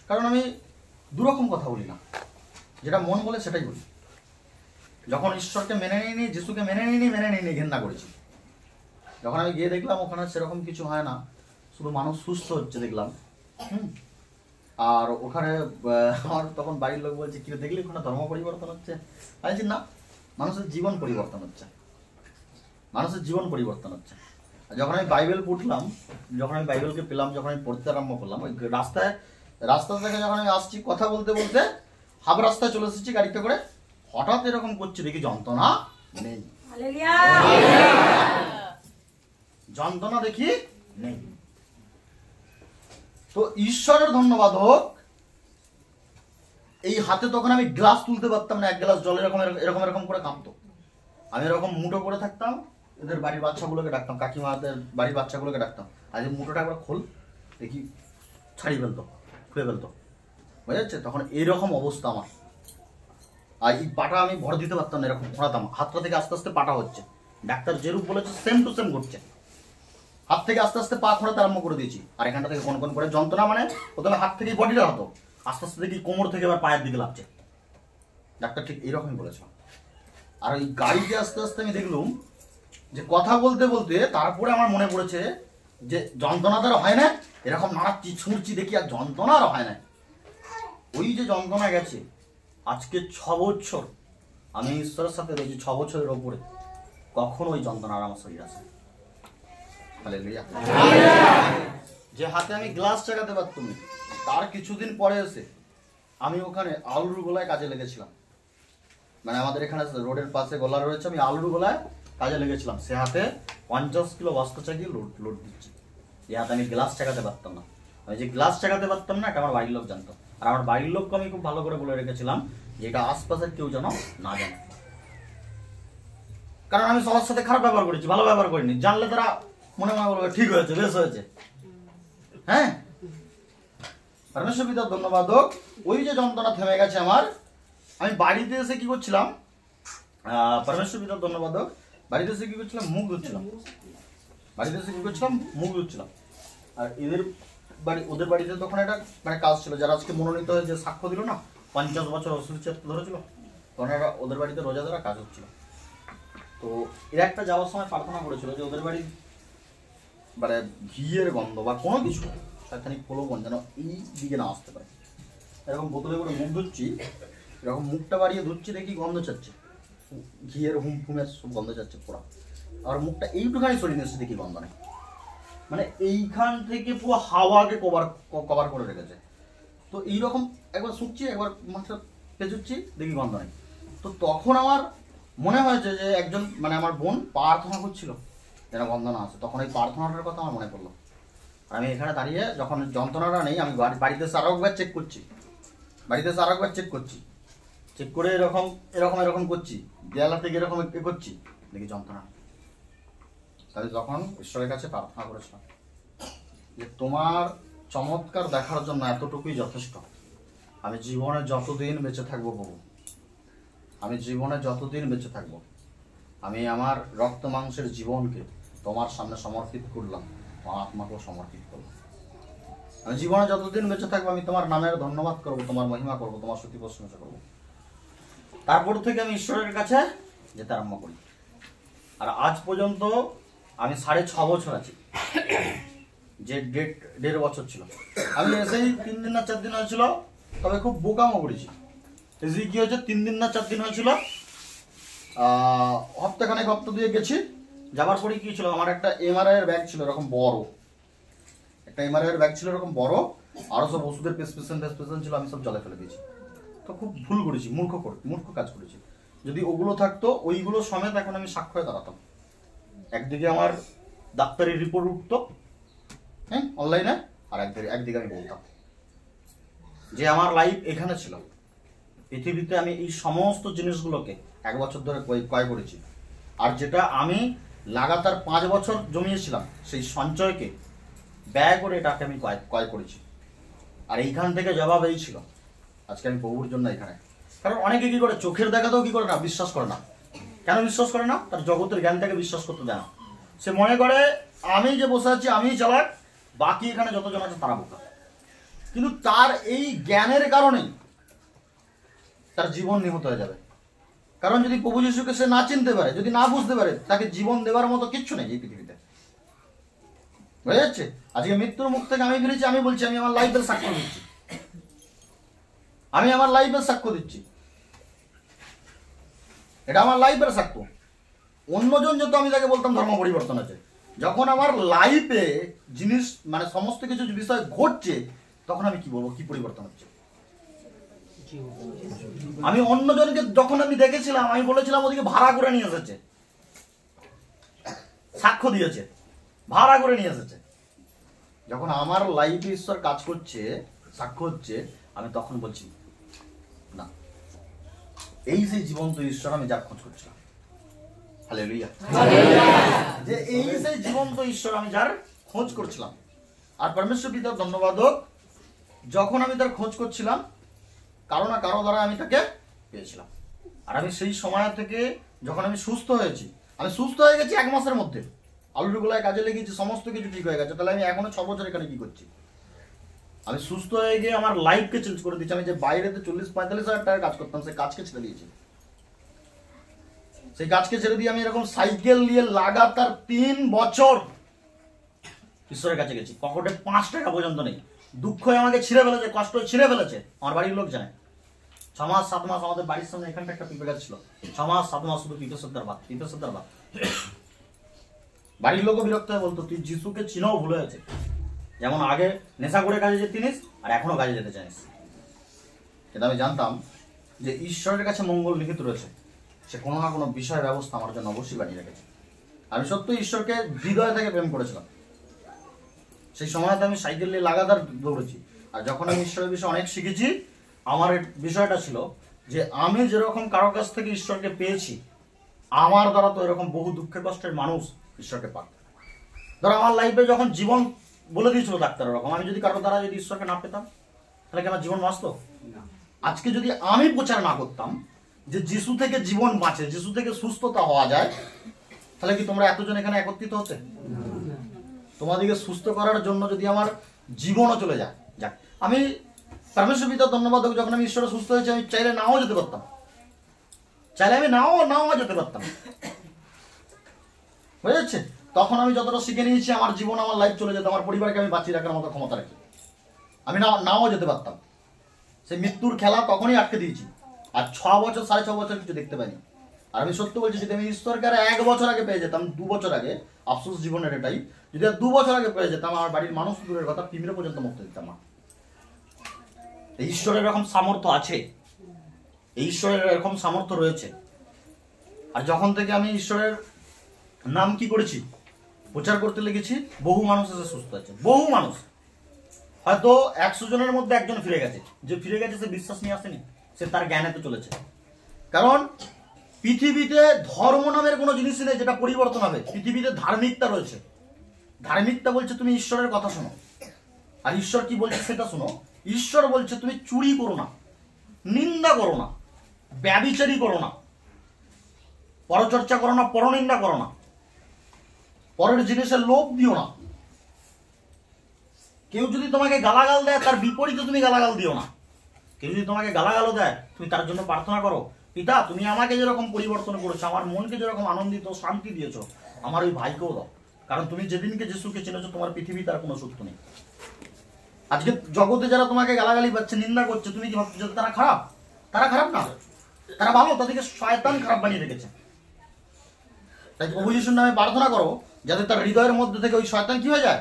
কারণ আমি দুরকম কথা বলি না, যেটা মন বলে সেটাই বলি। যখন ঈশ্বরকে মেনে নিইনি, যিশুকে মেনে নিইনি, ঘেন্না করেছি। যখন আমি গিয়ে দেখলাম ওখানে সেরকম কিছু হয় না, শুধু মানুষ সুস্থ হচ্ছে দেখলাম। আর ওখানে আমার তখন বাড়ির লোক বলছে, কি দেখলি ওখানে ধর্ম পরিবর্তন হচ্ছে? আমি বলছি না, মানুষের জীবন পরিবর্তন হচ্ছে, মানুষের জীবন পরিবর্তন হচ্ছে। যখন আমি বাইবেল পড়লাম, যখন আমি বাইবেলকে পেলাম, যখন আমি পড়তে আরম্ভ করলাম, ওই রাস্তা থেকে যখন আমি আসছি, কথা বলতে বলতে হাফ রাস্তায় চলে এসেছি গাড়িতে করে, হঠাৎ এরকম করছি, দেখি যন্ত্রণা নেই, যন্ত্রণা দেখি নেই। তো ঈশ্বরের ধন্যবাদ হোক, এই হাতে তখন আমি গ্লাস তুলতে পারতাম না, 1 গ্লাস জল এরকম এরকম এরকম করে কাঁপতো। আমি এরকম মুঠো করে থাকতাম, এদের বাড়ির বাচ্চাগুলোকে ডাকতাম, কাকিমাদের বাড়ির বাচ্চাগুলোকে ডাকতাম, আজ মুঠোটা একবার খোল দেখি, ছাড়িয়ে ফেলতো, খুলে ফেলতো, বুঝা যাচ্ছে? তখন এইরকম অবস্থা আমার। আর এই পাটা আমি ভর দিতে পারতাম না, এরকম ঘোরাতাম, হাতটা থেকে আস্তে আস্তে পাটা হচ্ছে। ডাক্তার যেরূপ বলেছে সেম টু সেম ঘটছে। হাত থেকে আস্তে আস্তে পা খোঁড়াতে আরম্ভ করে দিয়েছি, আর এখানটা থেকে কোন কোন করে যন্ত্রণা, মানে প্রথমে হাত থেকেই বডিটা হতো, আস্তে আস্তে দেখি কোমর থেকে এবার পায়ের দিকে লাগছে। ডাক্তার ঠিক এইরকমই বলেছিল। আর ওই গাড়িতে আস্তে আস্তে আমি দেখলাম যে কথা বলতে বলতে তারপরে আমার মনে পড়েছে যে যন্ত্রণা তো হয় না, এরকম নাড়াচ্ছি ছুঁড়ছি দেখি, আর যন্ত্রণা আর হয় না। ওই যে যন্ত্রণা গেছে, আজকে 6 বছর আমি ঈশ্বরের সাথে রয়েছি, 6 বছরের ওপরে, কখনো ওই যন্ত্রণা আর আমার শরীর আসে। যে হাতে আমি গ্লাস চাকাতে পারতাম, তার কিছুদিন পরে এসে আমি ওখানে আলুর গোলায় কাজে লেগেছিলাম। মানে আমাদের এখানে রোডের পাশে গোলা রয়েছে, আমি আলুর গোলায় কাজে লেগেছিলাম। সে হাতে 50 কিলো বস্তা চাকিয়ে লোড দিচ্ছি। এই হাতে আমি গ্লাস চাকাতে পারতাম না। আমি যে গ্লাস চাকাতে পারতাম না, এটা আমার বাড়ির লোক জানতো। আর আমার বাড়ির লোককে আমি খুব ভালো করে বলে রেখেছিলাম যে এটা আশপাশের কেউ যেন না জানে। কারণ আমি সবার সাথে খারাপ ব্যবহার করেছি, ভালো ব্যবহার করিনি। জানলে তারা মনে মনে বলবে ঠিক হয়েছে, বেশ হয়েছে। হ্যাঁ, পরমেশ্বর পিতার ধন্যবাদ হোক, ওই যে যন্ত্রণা থেমে গেছে আমার। আমি বাড়িতে এসে কি করছিলাম, পরমেশ্বর পিতার ধন্যবাদ হোক, বাড়িতে এসে কি করছিলাম, মুখ ধুচ্ছিলাম। বাড়িতে এসে কি করছিলাম, মুখ ধুচ্ছিলাম। আর ওদের বাড়িতে তখন একটা মানে কাজ ছিল, যারা আজকে মনোনীত হয়ে যে সাক্ষ্য দিল না, 50 বছর অসুস্থ ধরেছিল, তখন ওদের বাড়িতে রোজাদারা কাজ হচ্ছিল। তো এরা একটা যাওয়ার সময় প্রার্থনা করেছিল যে ওদের বাড়ির মানে ঘিয়ের গন্ধ বা কোনো কিছু শয়তানিক প্রলোভন যেন এই দিকে না আসতে পারে। এরকম বোতলে করে মুখ ধুচ্ছি, এরকম মুখটা বাড়িয়ে ধুচ্ছি, দেখি গন্ধ চাচ্ছে, ঘিয়ের ফুমের সব গন্ধ চাচ্ছে পোড়া। আর মুখটা এইটুখানি সরিয়ে নিয়েছে, দেখি গন্ধ নেই। মানে এইখান থেকে পুরো হাওয়াকে কভার করে রেখেছে। তো এইরকম একবার শুকছি, একবার মাথা পেঁচুচ্ছি, দেখি গন্ধ নেই। তো তখন আমার মনে হয়েছে যে একজন মানে আমার বোন প্রার্থনা করছিল যেন গন্ধ না আসে। তখন এই প্রার্থনাটার কথা আমার মনে পড়লো। আর আমি এখানে দাঁড়িয়ে যখন যন্ত্রণাটা নেই, আমি বাড়িতে এসে আরো একবার চেক করছি, চেক করে এরকম এরকম এরকম করছি, দেয়ালা থেকে এরকম করছি, দেখি যন্ত্রণা। তাহলে তখন ঈশ্বরের কাছে প্রার্থনা করেছিলাম যে তোমার চমৎকার দেখার জন্য এতটুকুই যথেষ্ট। আমি জীবনে যতদিন বেঁচে থাকবো প্রভু, আমি জীবনে যতদিন বেঁচে থাকবো, আমি আমার রক্ত মাংসের জীবনকে তোমার সামনে সমর্পিত করলাম, আমার আত্মাকেও সমর্পিত করলাম। আমি জীবনে যতদিন বেঁচে থাকবো আমি তোমার নামের ধন্যবাদ করবো, তোমার মহিমা করবো, তোমার স্তুতি প্রশংসা করবো। তারপর থেকে আমি ঈশ্বরের কাছে যেতে আরম্ভ করি। আর আজ পর্যন্ত আমি 6.5 বছর আছি, যে 1.5 বছর ছিল। আমি এসেই 3 দিন না 4 দিন হয়েছিল, তবে খুব বোকামো করেছি। এসে কি হয়েছে, 3 দিন না 4 দিন হয়েছিল, হপ্তাখানেক হপ্তা দিয়ে গেছি। যাবার পরে কি ছিল, আমার একটা এমআরআই এর ব্যাগ ছিল এরকম বড়, একটা এমআরআই এর ব্যাগ ছিল এরকম বড়, আরো সব ওষুধের প্রেসক্রিপশন ছিল, আমি সব জলে ফেলে দিয়েছি। তো খুব ভুল করেছি, মূর্খ কাজ করেছি। যদি ওগুলো থাকতো, ওইগুলো সমেত এখন আমি সাক্ষ্য হয়ে দাঁড়াতাম। একদিকে আমার ডাক্তারি রিপোর্ট উঠতো, হ্যাঁ, অনলাইনে, আর একদিকে আমি বলতাম যে আমার লাইফ এখানে ছিল। পৃথিবীতে আমি এই সমস্ত জিনিসগুলোকে 1 বছর ধরে ক্রয় করেছি। আর যেটা আমি লাগাতার 5 বছর জমিয়েছিলাম, সেই সঞ্চয়কে ব্যয় করে এটাকে আমি ক্রয় করেছি। আর এইখান থেকে জবাব এই ছিল, আজকে আমি প্রভুর জন্য এখানে। কারণ অনেকে কি করে, চোখের দেখাতেও কি করে না, বিশ্বাস করে না। কেন বিশ্বাস করে না? তার জগতের জ্ঞানটাকে বিশ্বাস করতে দেয় না। সে মনে করে আমি যে বসে আছি আমিই চালাক, বাকি এখানে যতজন আছে তারা বোকা। কিন্তু তার এই জ্ঞানের কারণেই তার জীবন নিহত হয়ে যাবে। কারণ যদি প্রভু যিশুকে সে না চিনতে পারে, যদি না বুঝতে পারে, তাকে জীবন দেওয়ার মতো কিচ্ছু নেই এই পৃথিবীতে। বুঝা যাচ্ছে? আজকে মৃত্যুর মুখ থেকে আমি ফিরেছি, আমি বলছি আমি আমার লাইফের সাক্ষ্য দিচ্ছি, আমি আমার লাইফের সাক্ষ্য দিচ্ছি, এটা আমার লাইফের সাক্ষ্য। অন্যজন যত আমি তাকে বলতাম ধর্ম পরিবর্তন আছে, যখন আমার লাইফে জিনিস মানে সমস্ত কিছু বিষয় ঘটছে, তখন আমি কি বলবো, কি পরিবর্তন হচ্ছে। আমি অন্যজনকে যখন আমি দেখেছিলাম, আমি বলেছিলাম ওদিকে ভাড়া করে নিয়ে এসেছে, সাক্ষ্য দিয়েছে, ভাড়া করে নিয়ে এসেছে। যখন আমার লাইফে ঈশ্বর কাজ করছে, সাক্ষ্য হচ্ছে, আমি তখন বলছি না, এই সেই জীবন্ত ঈশ্বর আমি যার খোঁজ করছিলাম। হালেলুয়া। যে এই সেই জীবন্ত ঈশ্বর আমি যার খোঁজ করছিলাম। আর পরমেশ্বর পিতার ধন্যবাদ হোক, যখন আমি তার খোঁজ করছিলাম, কারো না কারো দ্বারা আমি তাকে পেয়েছিলাম। আর আমি সেই সময় থেকে যখন আমি সুস্থ হয়েছি, আমি সুস্থ হয়ে গেছি 1 মাসের মধ্যে, আলুগুলায় কাজে লেগেছি, সমস্ত কিছু ঠিক হয়ে গেছে। তাহলে আমি এখনো 6 বছর এখানে কি করছি? আমি সুস্থ হয়ে গিয়ে আমার লাইফকে চেঞ্জ করে দিচ্ছি। আমি যে বাইরেতে 40-45 হাজার টাকার কাজ করতাম, সেই কাজকে ছেড়ে দিয়েছি। সেই কাজকে ছেড়ে দিয়ে আমি এরকম সাইকেল নিয়ে লাগাতার 3 বছর ঈশ্বরের কাছে গেছি। পকেটে 5 টাকা পর্যন্ত নেই। দুঃখ আমাকে ছিঁড়ে ফেলেছে, কষ্ট ছিঁড়ে ফেলেছে, আমার বাড়ির লোক জানে। 6 মাস 7 মাস আমাদের বাড়ির সামনে এখানটা একটা পিঁপে গাছ ছিল, 6 মাস 7 মাস শুধু পিঁপে সত্তার ভাত। বাড়ির লোকও বিরক্ত হয়ে বলতো, তুই যিশুকে চিনাও ভুলে গেছে। যেমন আগে নেশা করে কাজে যেতিস, আর এখনো কাজে যেতে চাইস। কিন্তু আমি জানতাম যে ঈশ্বরের কাছে মঙ্গল লিখিত রয়েছে, সে কোনো না কোনো বিষয় ব্যবস্থা আমার জন্য অবশ্যই বানিয়ে রেখেছে। আমি সত্যি ঈশ্বরকে হৃদয় থেকে প্রেম করেছিলাম। সেই সময়তে আমি সাইকেল নিয়ে লাগাতার দৌড়েছি। আর যখন আমি ঈশ্বরের বিষয়ে অনেক শিখেছি, আমার বিষয়টা ছিল যে আমি যেরকম কারো কাছ থেকে ঈশ্বরকে পেয়েছি, আমার দ্বারা তো এরকম বহু দুঃখে কষ্টের মানুষ ঈশ্বরকে পাক। ধরো আমার লাইফে যখন জীবন বলে দিয়েছিল ডাক্তার, ওরকম আমি যদি কারো দ্বারা যদি ঈশ্বরকে না পেতাম, তাহলে কি আমার জীবন বাঁচত? আজকে যদি আমি প্রচার না করতাম যে যিশু থেকে জীবন বাঁচে, যিশু থেকে সুস্থতা হওয়া যায়, তাহলে কি তোমরা এতজন এখানে একত্রিত হতে? তোমাদেরকে সুস্থ করার জন্য যদি আমার জীবনও চলে যায়, যাক, আমি পরমেশ্বর পিতার ধন্যবাদ হোক, যখন আমি ঈশ্বরে সুস্থ হয়েছি, আমি চাইলে নাও যেতে পারতাম, চাইলে আমি নাও যেতে পারতাম। বুঝে যাচ্ছে? তখন আমি যতটা শিখে নিয়েছি, আমার জীবন, আমার লাইফ চলে যেত, আমার পরিবারকে আমি বাঁচিয়ে রাখার মতো ক্ষমতা রাখি। আমি নাও যেতে পারতাম। সেই মৃত্যুর খেলা তখনই আটকে দিয়েছি। আর 6 বছর 6.5 বছর কিছু দেখতে পাইনি। আর আমি সত্য বলছি, যদি আমি ঈশ্বরকে আর 1 বছর আগে পেয়ে যেতাম, 2 বছর আগে, আফসোস জীবনের এটাই, যদি আর 2 বছর আগে পেয়ে যেতাম, আমার বাড়ির মানুষ দূরের কথা, পিঁপড়ে পর্যন্ত মুক্তি দিতাম না। এই ঈশ্বরের এরকম সামর্থ্য আছে, এই ঈশ্বরের এরকম সামর্থ্য রয়েছে। আর যখন থেকে আমি ঈশ্বরের নাম কি করেছি, প্রচার করতে লেগেছি, বহু মানুষ এসে সুস্থ আছে। বহু মানুষ, হয়তো 100 জনের মধ্যে একজন ফিরে গেছে। যে ফিরে গেছে সে বিশ্বাস নিয়ে আসেনি, সে তার জ্ঞানেতে চলেছে। কারণ পৃথিবীতে ধর্ম নামের কোনো জিনিসই নেই যেটা পরিবর্তন হবে। পৃথিবীতে ধার্মিকতা রয়েছে। ধার্মিকতা বলছে তুমি ঈশ্বরের কথা শোনো, আর ঈশ্বর কি বলছে সেটা শোনো, ঈশ্বর বলছে তুমি চুরি করো না, নিন্দা করো না, ব্যভিচারী করো না, পরচর্চা করো না, পরনিন্দা করো না, পরের জিনিসের লোভ দিও না। কেউ যদি তোমাকে গালাগাল দেয় তার বিপরীতে তুমি গালাগাল দিও না। কেউ যদি তোমাকে গালাগালও দেয় তুমি তার জন্য প্রার্থনা করো, পিতা তুমি আমাকে যেরকম পরিবর্তন করেছো, আমার মনকে যেরকম আনন্দিত শান্তি দিয়েছো, আমার ওই ভাইকেও দাও। কারণ তুমি যেদিনকে যিশুকে চিনেছো তোমার পৃথিবীতে আর কোনো সত্য নেই। আজকে জগতে যারা তোমাকে গালাগালি পাচ্ছে, নিন্দা করছে, তুমি কি ভাবছো যে তারা খারাপ? তারা খারাপ না, তারা ভালো, তাদেরকে শয়তান খারাপ বানিয়ে রেখেছে। তাই প্রভু যিশুর নামে প্রার্থনা করো যাতে তার হৃদয়ের মধ্যে থেকে ওই শয়তান কি হয়ে যায়,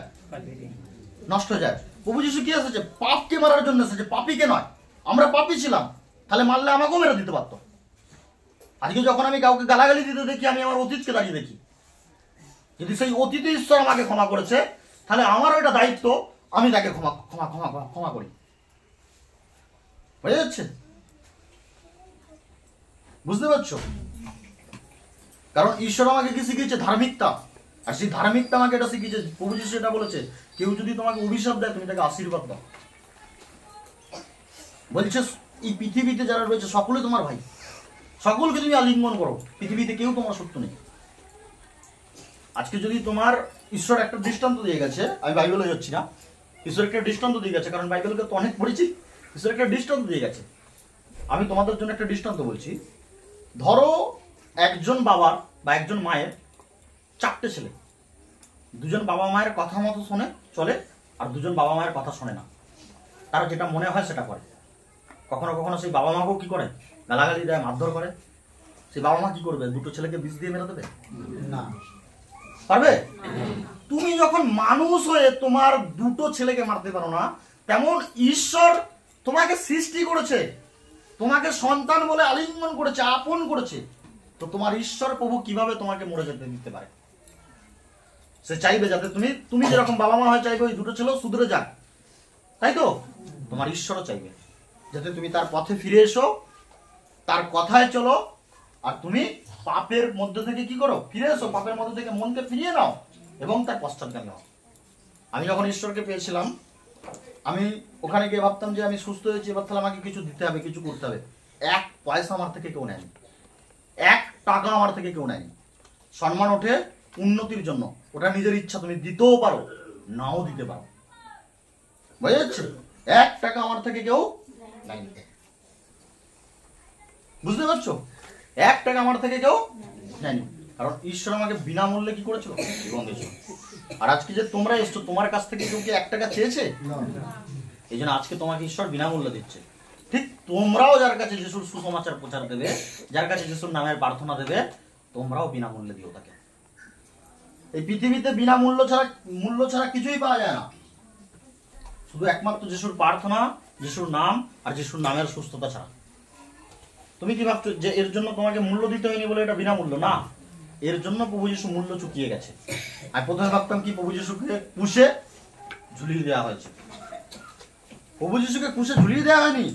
নষ্ট হয়ে যায়। প্রভু যিশু কি এসেছে? পাপকে মারার জন্য এসেছে, পাপীকে নয়। আমরা পাপী ছিলাম, তাহলে মারলে আমাকেও মেরে দিতে পারতো। আজকে যখন আমি কাউকে গালাগালি দিতে দেখি, আমি আমার অতীতকে দাঁড়িয়ে দেখি। যদি সেই অতীতে ঈশ্বর আমাকে ক্ষমা করেছে, তাহলে আমারও এটা দায়িত্ব, আমি তাকে ক্ষমা ক্ষমা ক্ষমা ক্ষমা করি। বুঝে যাচ্ছে? বুঝতে পারছো? কারণ ঈশ্বর আমাকে কি শিখিয়েছে? ধার্মিকতা। আর সেই ধার্মিকতা আমাকে এটা শিখিয়েছে। প্রভু যিশু এটা বলেছে, কেউ যদি তোমাকে অভিশাপ দেয় তুমি তাকে আশীর্বাদ দাও। বলছে এই পৃথিবীতে যারা রয়েছে সকলে তোমার ভাই, সকলকে তুমি আলিঙ্গন করো, পৃথিবীতে কেউ তোমার শত্রু নেই। আজকে যদি তোমার ঈশ্বর একটা দৃষ্টান্ত দিয়ে গেছে, আমি বাইবেলে যাচ্ছি না, ঈশ্বর একটা দৃষ্টান্ত দিয়ে গেছে, কারণ বাইবেলকে তো অনেক পড়েছি। ঈশ্বর একটা দৃষ্টান্ত দিয়ে গেছে, আমি তোমাদের জন্য একটা দৃষ্টান্ত বলছি। ধরো একজন বাবার বা একজন মায়ের 4টে ছেলে, দুজন বাবা মায়ের কথা মতো শোনে চলে, আর দুজন বাবা মায়ের কথা শোনে না। তারা যেটা মনে হয় সেটা করে। কখনো কখনো সেই বাবা মাকেও কি করে? গালাগালি দেয়, মারধর করে। সেই বাবা মা কি করবে? দুটো ছেলেকে বিষ দিয়ে মেরে দেবে? না, পারবে? তুমি যখন মানুষ হয়ে তোমার দুটো ছেলেকে মারতে পারো না, তেমন ঈশ্বর তোমাকে সৃষ্টি করেছে, তোমাকে সন্তান বলে আলিঙ্গন করেছে, আপন করেছে। তো তোমার ঈশ্বর প্রভু কিভাবে তোমাকে মরে যেতে দিতে পারে? সে চাইবে যাতে তুমি যেরকম বাবা মা হয় চাইবে ওই দুটো ছেলেও শুধরে যাক, তাই তো? তোমার ঈশ্বরও চাইবে যাতে তুমি তার পথে ফিরে এসো, তার কথায় চলো, আর তুমি পাপের মধ্যে থেকে কি করো? ফিরে এসো, পাপের মধ্যে থেকে মনকে ফিরিয়ে নাও এবং তার পশ্চাৎগামী হও। আমি যখন ঈশ্বরকে পেয়েছিলাম, আমি ওখানে গিয়ে ভাবতাম যে আমি সুস্থ হয়েছি, এবার তাহলে আমাকে কিছু দিতে হবে, কিছু করতে হবে। 1 পয়সা আমার থেকে কেউ নেয়নি, 1 টাকা আমার থেকে কেউ নেয়নি। সম্মান ওঠে উন্নতির জন্য, ওটা নিজের ইচ্ছা, তুমি দিতেও পারো, নাও দিতে পারো। বুঝা যাচ্ছে? 1 টাকা আমার থেকে কেউ নেয়নি। বুঝতে পারছো? 1 টাকা আমার থেকে কেউ নেয়নি, কারণ ঈশ্বর আমাকে বিনামূল্যে কি করেছিল? জীবন দিয়েছিল। আর আজকে যে তোমরা এসছো, তোমার কাছ থেকে কেউ কি 1 টাকা চেয়েছে? এই জন্য আজকে তোমাকে ঈশ্বর বিনামূল্যে দিচ্ছে। ঠিক তোমরাও যার কাছে যিশুর সুসমাচার প্রচার দেবে, যার কাছে যিশুর নামের প্রার্থনা দেবে, তোমরাও বিনামূল্যে দিও তাকে। এই পৃথিবীতে বিনামূল্য ছাড়া কিছুই পাওয়া যায় না, শুধু একমাত্র যিশুর প্রার্থনা, যিশুর নাম আর যিশুর নামের সুস্থতা ছাড়া। তুমি কি ভাবছো যে এর জন্য তোমাকে মূল্য দিতে হয়নি বলে এটা বিনামূল্য? না, এর জন্য প্রভু যিশু মূল্য চুকিয়ে গেছে। আমি প্রথমে ভাবতাম কি প্রভু যিশুকে কুশে ঝুলিয়ে দেওয়া হয়েছে। প্রভু যিশুকে কুশে ঝুলিয়ে দেওয়া হয়নি।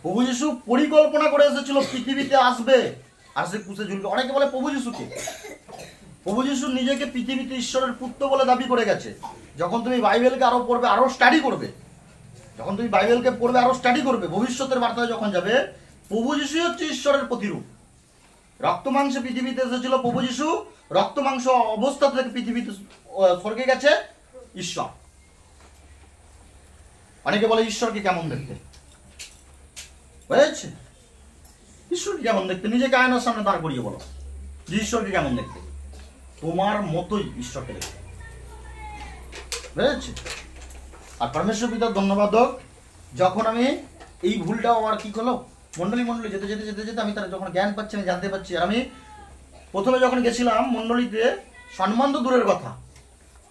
প্রভু যিশু পরিকল্পনা করে এসেছিল পৃথিবীতে আসবে আর সে কুশে ঝুলবে। অনেকে বলে প্রভু যিশুকে, প্রভু যিশু নিজেকে পৃথিবীতে ঈশ্বরের পুত্র বলে দাবি করে গেছে। যখন তুমি বাইবেলকে আরো পড়বে, আরো স্টাডি করবে, যখন তুমি বাইবেলকে পড়বে আরো স্টাডি করবে, ভবিষ্যতের বার্তায় যখন যাবে, প্রভু যিশুই হচ্ছে ঈশ্বরের প্রতিরূপ। রক্ত মাংসে পৃথিবীতে এসেছিল প্রভু যিশু, রক্ত মাংস অবস্থা থেকে পৃথিবীতে স্বর্গে গেছে ঈশ্বর। অনেকে বলে ঈশ্বরকে কেমন দেখতে, বুঝেছে? ঈশ্বরকে কেমন দেখতে নিজেকে আয়নার সামনে দাঁড় করিয়ে বলো যে ঈশ্বরকে কেমন দেখতে। তোমার মতোই ঈশ্বরকে দেখতে, বুঝেছে? আর পরমেশ্বর পিতার ধন্যবাদ হোক, যখন আমি এই ভুলটাও আমার কি করলো, মন্ডলী যেতে যেতে যেতে যেতে আমি তারা যখন জ্ঞান পাচ্ছি, আমি জানতে পারছি। আর আমি প্রথমে যখন গেছিলাম মন্ডলীতে, সম্মান তো দূরের কথা,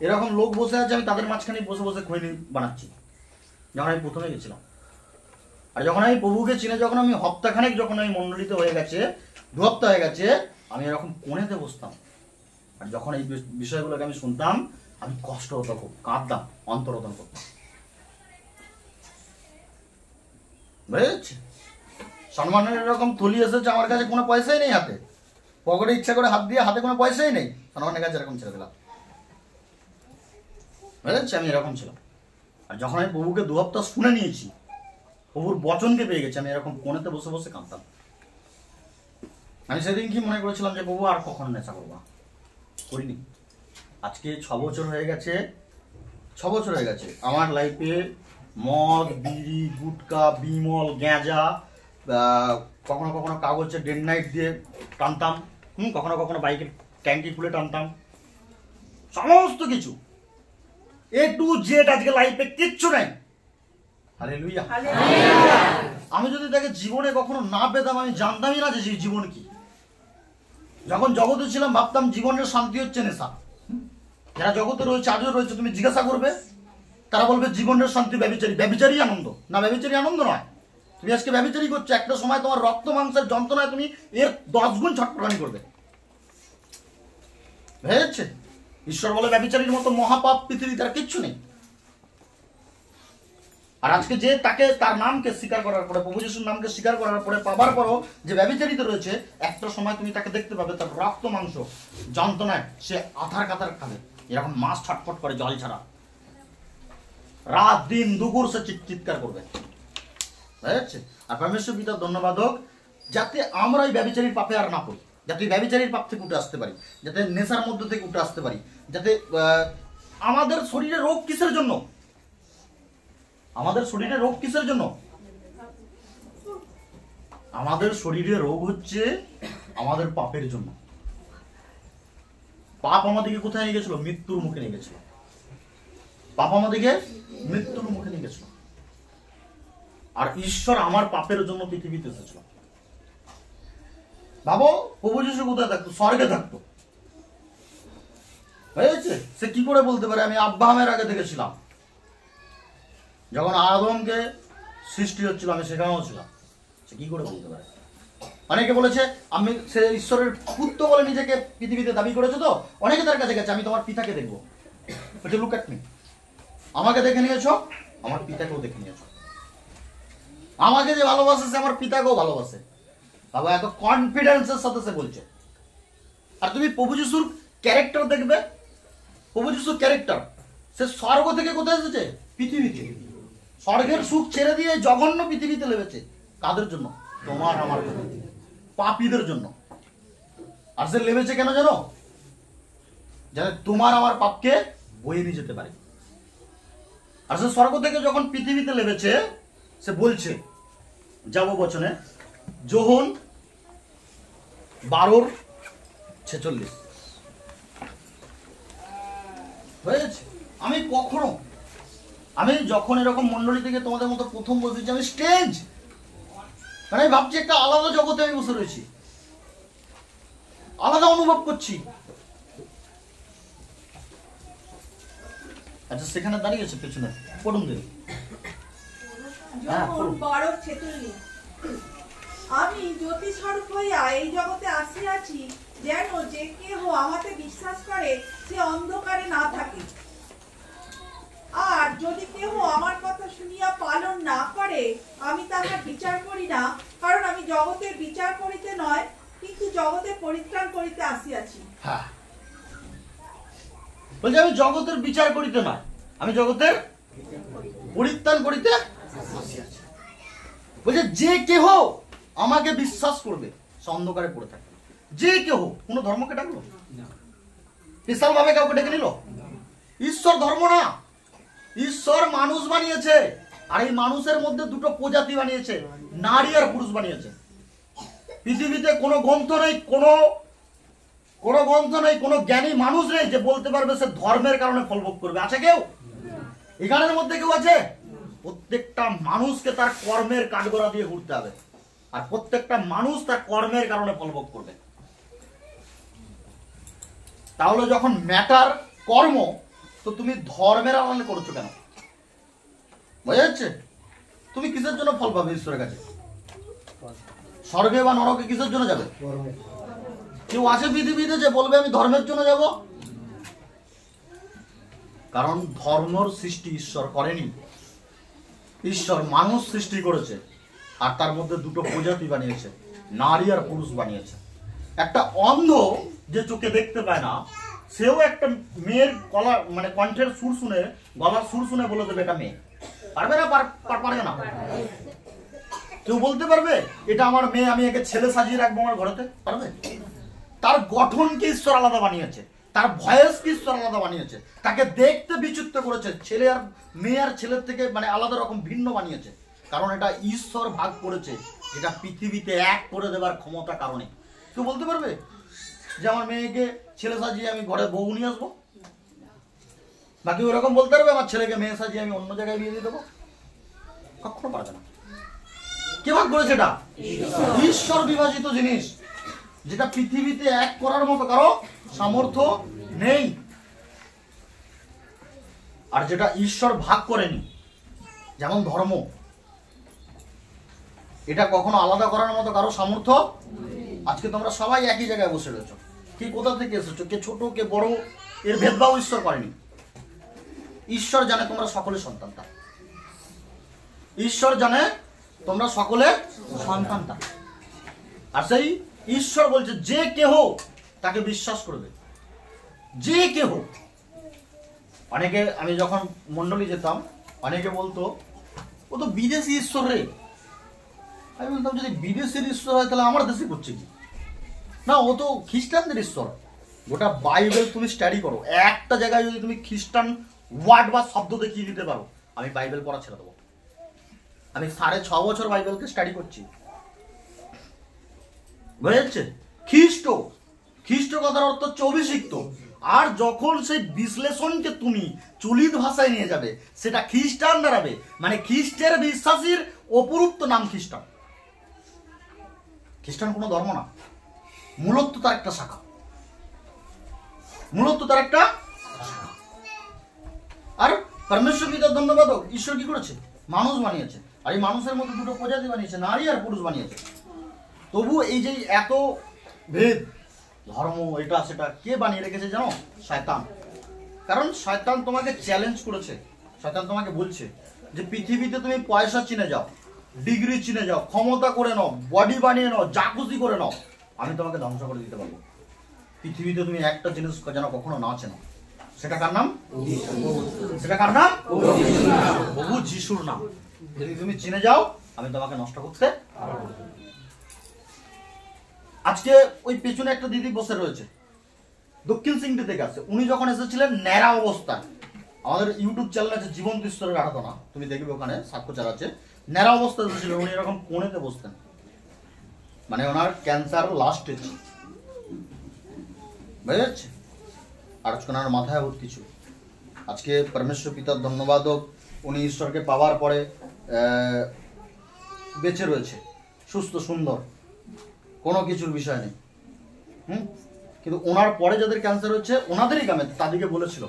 এরকম লোক বসে আছে, আমি তাদের মাঝখানে বসে বসে খৈনি বানাচ্ছি যখন আমি প্রথমে গেছিলাম। আর যখন আমি প্রভুকে চিনে, যখন আমি হপ্তাখানেক যখন আমি মন্ডলীতে হয়ে গেছে, 2 হপ্তাহ হয়ে গেছে, আমি এরকম কোণেতে বসতাম। আর যখন এই বিষয়গুলোকে আমি শুনতাম, আমি কষ্ট হতো, খুব কাঁদতাম, অন্তরোদন করতাম। বুঝেছি? সম্মানের এরকম থলি এসেছে, আমার কাছে কোনো পয়সাই নেই হাতে, পকেটে ইচ্ছা করে হাত দিয়ে, হাতে কোনো পয়সাই নেই, সম্মানের কাছে এরকম ছেড়ে দিলাম। বুঝেছি? আমি এরকম ছিলাম। আর যখন আমি প্রভুকে 2 হপ্তাহ শুনে নিয়েছি, প্রভুর বচনকে পেয়ে গেছি, আমি এরকম কোণেতে বসে বসে কাঁদতাম। আমি সেদিন কি মনে করেছিলাম যে প্রভু আর কখনো নেশা করবো না, করিনি। আজকে 6 বছর হয়ে গেছে, 6 বছর হয়ে গেছে আমার লাইফে মদ, বিড়ি, গুটকা, বিমল, গ্যাঁজা, কখনো কখনো কাগজে ডে নাইট দিয়ে টানতাম, কখনো কখনো বাইকের ট্যাঙ্কি খুলে টানতাম, সমস্ত কিছু A to Z আজকে লাইফে কিচ্ছু নাই। হালেলুয়া। আমি যদি তাকে জীবনে কখনো না পেতাম, আমি জানতামই না যে জীবন কি। যখন জগতে ছিলাম ভাবতাম জীবনের শান্তি হচ্ছে নেশা। যারা জগতে রয়েছে, আজও রয়েছে, তুমি জিজ্ঞাসা করবে, তারা বলবে জীবনের শান্তি ব্যভিচারী। ব্যভিচারী আনন্দ না, ব্যভিচারী আনন্দ নয়। তুমি আজকে ব্যভিচারী করছো, একটা সময় তোমার রক্ত মাংসের যন্ত্রণায় তুমি এর 10 গুণ ছটফটানি করবে। হয়ে যাচ্ছে। ঈশ্বর বলে ব্যভিচারীর মতো মহাপাপ পৃথিবীতে আর কিচ্ছু নেই। আর আজকে যে তাকে, তার নামকে স্বীকার করার পরে, প্রভু যিশুর নামকে স্বীকার করার পরে, পাবার পরও যে ব্যভিচারিত রয়েছে, একটা সময় তুমি তাকে দেখতে পাবে তার রক্ত মাংস যন্ত্রণায় সে আধার কাতার খাবে, এরকম মাছ ছটফট করে জল ছাড়া, রাত দিন দুপুর সে চিৎকার করবে। বুঝছে? আর পরমেশ্বর পিতার ধন্যবাদ হোক যাতে আমরা এই ব্যভিচারীর পাপে আর না পড়ি, যাতে ব্যভিচারীর পাপ থেকে উঠে আসতে পারি, যাতে নেশার মধ্যে থেকে উঠে আসতে পারি, যাতে আমাদের শরীরে রোগ কিসের জন্য? আমাদের শরীরে রোগ কিসের জন্য? আমাদের শরীরে রোগ হচ্ছে আমাদের পাপের জন্য। পাপ আমাদেরকে কোথায় নিয়ে গেছিল? মৃত্যুর মুখে নিয়ে গেছিল। পাপ আমাদেরকে মৃত্যুর মুখে নিয়ে গেছিল। আর ঈশ্বর আমার পাপের জন্য পৃথিবীতে এসেছিল। ভাবো, প্রভু যিশু কোথায় থাকতো? স্বর্গে থাকতো। হয়েছে? সে কি করে বলতে পারে আমি আব্রাহামের আগে থেকে ছিলাম? যখন আদমকে সৃষ্টি হচ্ছিল আমি সেখানেও ছিলাম। সে কি করে বলতে পারে? অনেকে বলেছে আমি, সে ঈশ্বরের পুত্র বলে নিজেকে পৃথিবীতে দাবি করেছে, তো অনেকে তার কাছে গেছে, আমি তোমার পিতাকে দেখবো। বলছে লুক এট মি, আমাকে দেখে নিয়েছো, আমার পিতাকেও দেখে নিয়েছো। আমাকে যে ভালোবাসে সে আমার পিতাকেও ভালোবাসে। বাবা, এত কনফিডেন্সের সাথে সে বলছে। আর তুমি প্রভু যিশুর ক্যারেক্টার দেখবে, প্রভু যিশুর ক্যারেক্টার, সে স্বর্গ থেকে কোথায় এসেছে? পৃথিবীতে। স্বর্গের সুখ ছেড়ে দিয়ে জঘন্য পৃথিবীতে লেগেছে। কাদের জন্য? তোমার আমার জন্য, পাপীদের জন্য। আর সে লেগেছে কেন জানো? যাতে তোমার আমার পাপকে বয়ে নিয়ে যেতে পারে। আর সে স্বর্গ থেকে যখন পৃথিবীতে লেগেছে, সে বলছে যাব বচনে, যোহন 12:46 হয়েছে। আমি যখন এরকম মন্ডলী থেকে তোমাদের মতো প্রথম বসেছি, আমি স্টেজ, মানে আমি ভাবছি একটা আলাদা জগতে আমি বসে রয়েছি, আলাদা অনুভব করছি। আচ্ছা, সেখানে দাঁড়িয়েছে পেছনে, পড়ুন দিন। আমি জ্যোতি স্বরূপ হইয়া এই জগতে আসিয়াছি, যেন যে কেহ আমাতে বিশ্বাস করে সে অন্ধকারে না থাকে। আর যদি কেহ আমার কথা শুনিয়া পালন না করে, আমি তাহার বিচার করি না, কারণ আমি জগতের বিচার করিতে নয়, কিন্তু জগতের পরিত্রাণ করিতে আসিয়াছি। হ্যাঁ, বলছে আমি জগতের বিচার করিতে নয়, আমি জগতের পরিত্রাণ করিতে আসিয়াছি। বলছে যে কেহ আমাকে বিশ্বাস করবে সে অন্ধকারে পড়ে থাকবে। যে কেহ, কোন ধর্মকে ডাকলো? বিশাল ভাবে কাউকে ডেকে নিল? ঈশ্বর ধর্ম না, ঈশ্বর মানুষ বানিয়েছে। আর এই মানুষের মধ্যে দুটো প্রজাতি বানিয়েছে, নারী আর পুরুষ বানিয়েছে। পৃথিবীতে কোনো গ্রন্থ নেই, কোনো গ্রন্থ নেই, কোনো জ্ঞানী মানুষ নেই যে বলতে পারবে সে ধর্মের কারণে ফলভোগ করবে। আছে কেউ? এখানের মধ্যে কেউ আছে? প্রত্যেকটা মানুষকে তার কর্মের কাঠগড়া দিয়ে ঘুরতে হবে, আর প্রত্যেকটা মানুষ তার কর্মের কারণে ফলভোগ করবে। তাহলে যখন ম্যাটার কর্ম, তো তুমি ধর্মের আড়ালে করছো কেন? বোঝা যাচ্ছে? তুমি কিসের জন্য ফল পাবে ঈশ্বরের কাছে? স্বর্গে বা নরকে কিসের জন্য যাবে? কেউ আছে পৃথিবীতে যে বলবে আমি ধর্মের জন্য যাব? কারণ ধর্মর সৃষ্টি ঈশ্বর করেনি, ঈশ্বর মানুষ সৃষ্টি করেছে, আর তার মধ্যে দুটো প্রজাতি বানিয়েছে, নারী আর পুরুষ বানিয়েছে। একটা অন্ধ যে চোখে দেখতে পায় না, সেও একটা মেয়ের গলা মানে কণ্ঠের সুর শুনে, গলার সুর শুনে বলে দেবে এটা মেয়ে? পারবে না? পারবে না? কেউ বলতে পারবে এটা আমার মেয়ে, আমি একে ছেলে সাজিয়ে রাখবো আমার ঘরেতে? পারবে? তার গঠনকে ঈশ্বর আলাদা বানিয়েছে, তার ভয়েসকে ঈশ্বর আলাদা বানিয়েছে, তাকে দেখতে বিচিত্র করেছে, ছেলে আর মেয়ে আর ছেলের থেকে মানে আলাদা রকম ভিন্ন বানিয়েছে। কারণ এটা ঈশ্বর ভাগ করেছে, এটা পৃথিবীতে এক করে দেবার ক্ষমতা কারণে। কেউ বলতে পারবে যে আমার মেয়েকে ছেলে সাজিয়ে আমি ঘরে বউ নিয়ে আসবো? বাকি ওরকম বলতে পারবে আমার ছেলেকে মেয়ে সাজিয়ে আমি অন্য জায়গায় বিয়ে দিয়ে দেবো? কখনো পারবে না। কে ভাগ করেছে? এটা ঈশ্বর বিভাজিত জিনিস, যেটা পৃথিবীতে এক করার মতো কারো সামর্থ্য নেই। আর যেটা ঈশ্বর ভাগ করেনি, যেমন ধর্ম, এটা কখনো আলাদা করার মতো কারো সামর্থ্য। আজকে তোমরা সবাই একই জায়গায় বসে রয়েছ, কে কোথা থেকে এসেছো, কে ছোট কে বড়, এর ভেদভাব ঈশ্বর করেনি। ঈশ্বর জানে তোমরা সকলে সন্তান তার, ঈশ্বর জানে তোমরা সকলে সন্তান তার। আর সেই ঈশ্বর বলছে যে কেহ তাকে বিশ্বাস করবে, যে কেহ। অনেকে, আমি যখন মন্ডলী যেতাম, অনেকে বলতো ও তো বিদেশি ঈশ্বর রে। আমি বলতাম যদি বিদেশের ঈশ্বর হয় তাহলে আমার দেশে করছে কি? না, ও তো খ্রিস্টানদের ঈশ্বর। গোটা বাইবেল তুমি স্টাডি করো, একটা জায়গায় যদি তুমি খ্রিস্টান ওয়ার্ড বা শব্দ দেখিয়ে দিতে পারো, আমি বাইবেল পড়া ছেড়ে দেবো। আমি 6.5 বছর বাইবেলকে স্টাডি করছি, বুঝা যাচ্ছে? খ্রিস্ট কথার অর্থ হচ্ছে অভিষিক্ত। আর যখন সেই বিশ্লেষণকে তুমি চলিত ভাষায় নিয়ে যাবে, সেটা খ্রিস্টান দাঁড়াবে, মানে খ্রিস্টের বিশ্বাসীর অপরুক্ত নাম খ্রিস্টান। খ্রিস্টান কোনো ধর্ম না, মূলত তার একটা শাখা, মূলত তার একটা শাখা। আর পরমেশ্বর পিতার ধন্যবাদ হোক, ঈশ্বর কি করেছে? মানুষ বানিয়েছে, আর এই মানুষের মধ্যে দুটো প্রজাতি বানিয়েছে, নারী আর পুরুষ বানিয়েছে। তবু এই যে এত ভেদ, ধর্ম, এটা সেটা কে বানিয়ে রেখেছে জানো? শয়তান। কারণ শয়তান তোমাকে চ্যালেঞ্জ করেছে, শয়তান তোমাকে বলছে যে পৃথিবীতে তুমি পয়সা চিনে যাও, ডিগ্রি চিনে যাও, ক্ষমতা করে নাও, বডি বানিয়ে নাও, যা খুশি করে নাও, আমি তোমাকে ধ্বংস করে দিতে পারবো। পৃথিবীতে তুমি একটা জিনিস যেন কখনো না চেনো, সেটা কার নাম? সেটা কার নাম? প্রভু যিশুর নাম। যদি তুমি চিনে যাও, আমি তোমাকে নষ্ট করতে পারবো। আজকে ওই পেছনে একটা দিদি বসে রয়েছে, দক্ষিণ সিংড়ি থেকে আসছে। উনি যখন এসেছিলেন ন্যাড়া অবস্থায়, আমাদের ইউটিউব চ্যানেল আছে জীবন্ত ঈশ্বরের আরাধনা, তুমি দেখবে ওখানে সাক্ষ্যচার আছে। ন্যাড়া অবস্থায় এসেছিলেন, উনি এরকম কোণেতে বসতেন, মানে ওনার ক্যান্সার লাস্ট স্টেজ, বুঝা যাচ্ছে? আর আজকে ওনার মাথায় বহুত কিছু। আজকে পরমেশ্বর পিতার ধন্যবাদ হোক, উনি ঈশ্বরকে পাওয়ার পরে বেঁচে রয়েছে, সুস্থ সুন্দর, কোনো কিছুর বিষয় নেই। কিন্তু ওনার পরে যাদের ক্যান্সার হচ্ছে, ওনাদেরই গ্রামে তাদেরকে বলেছিল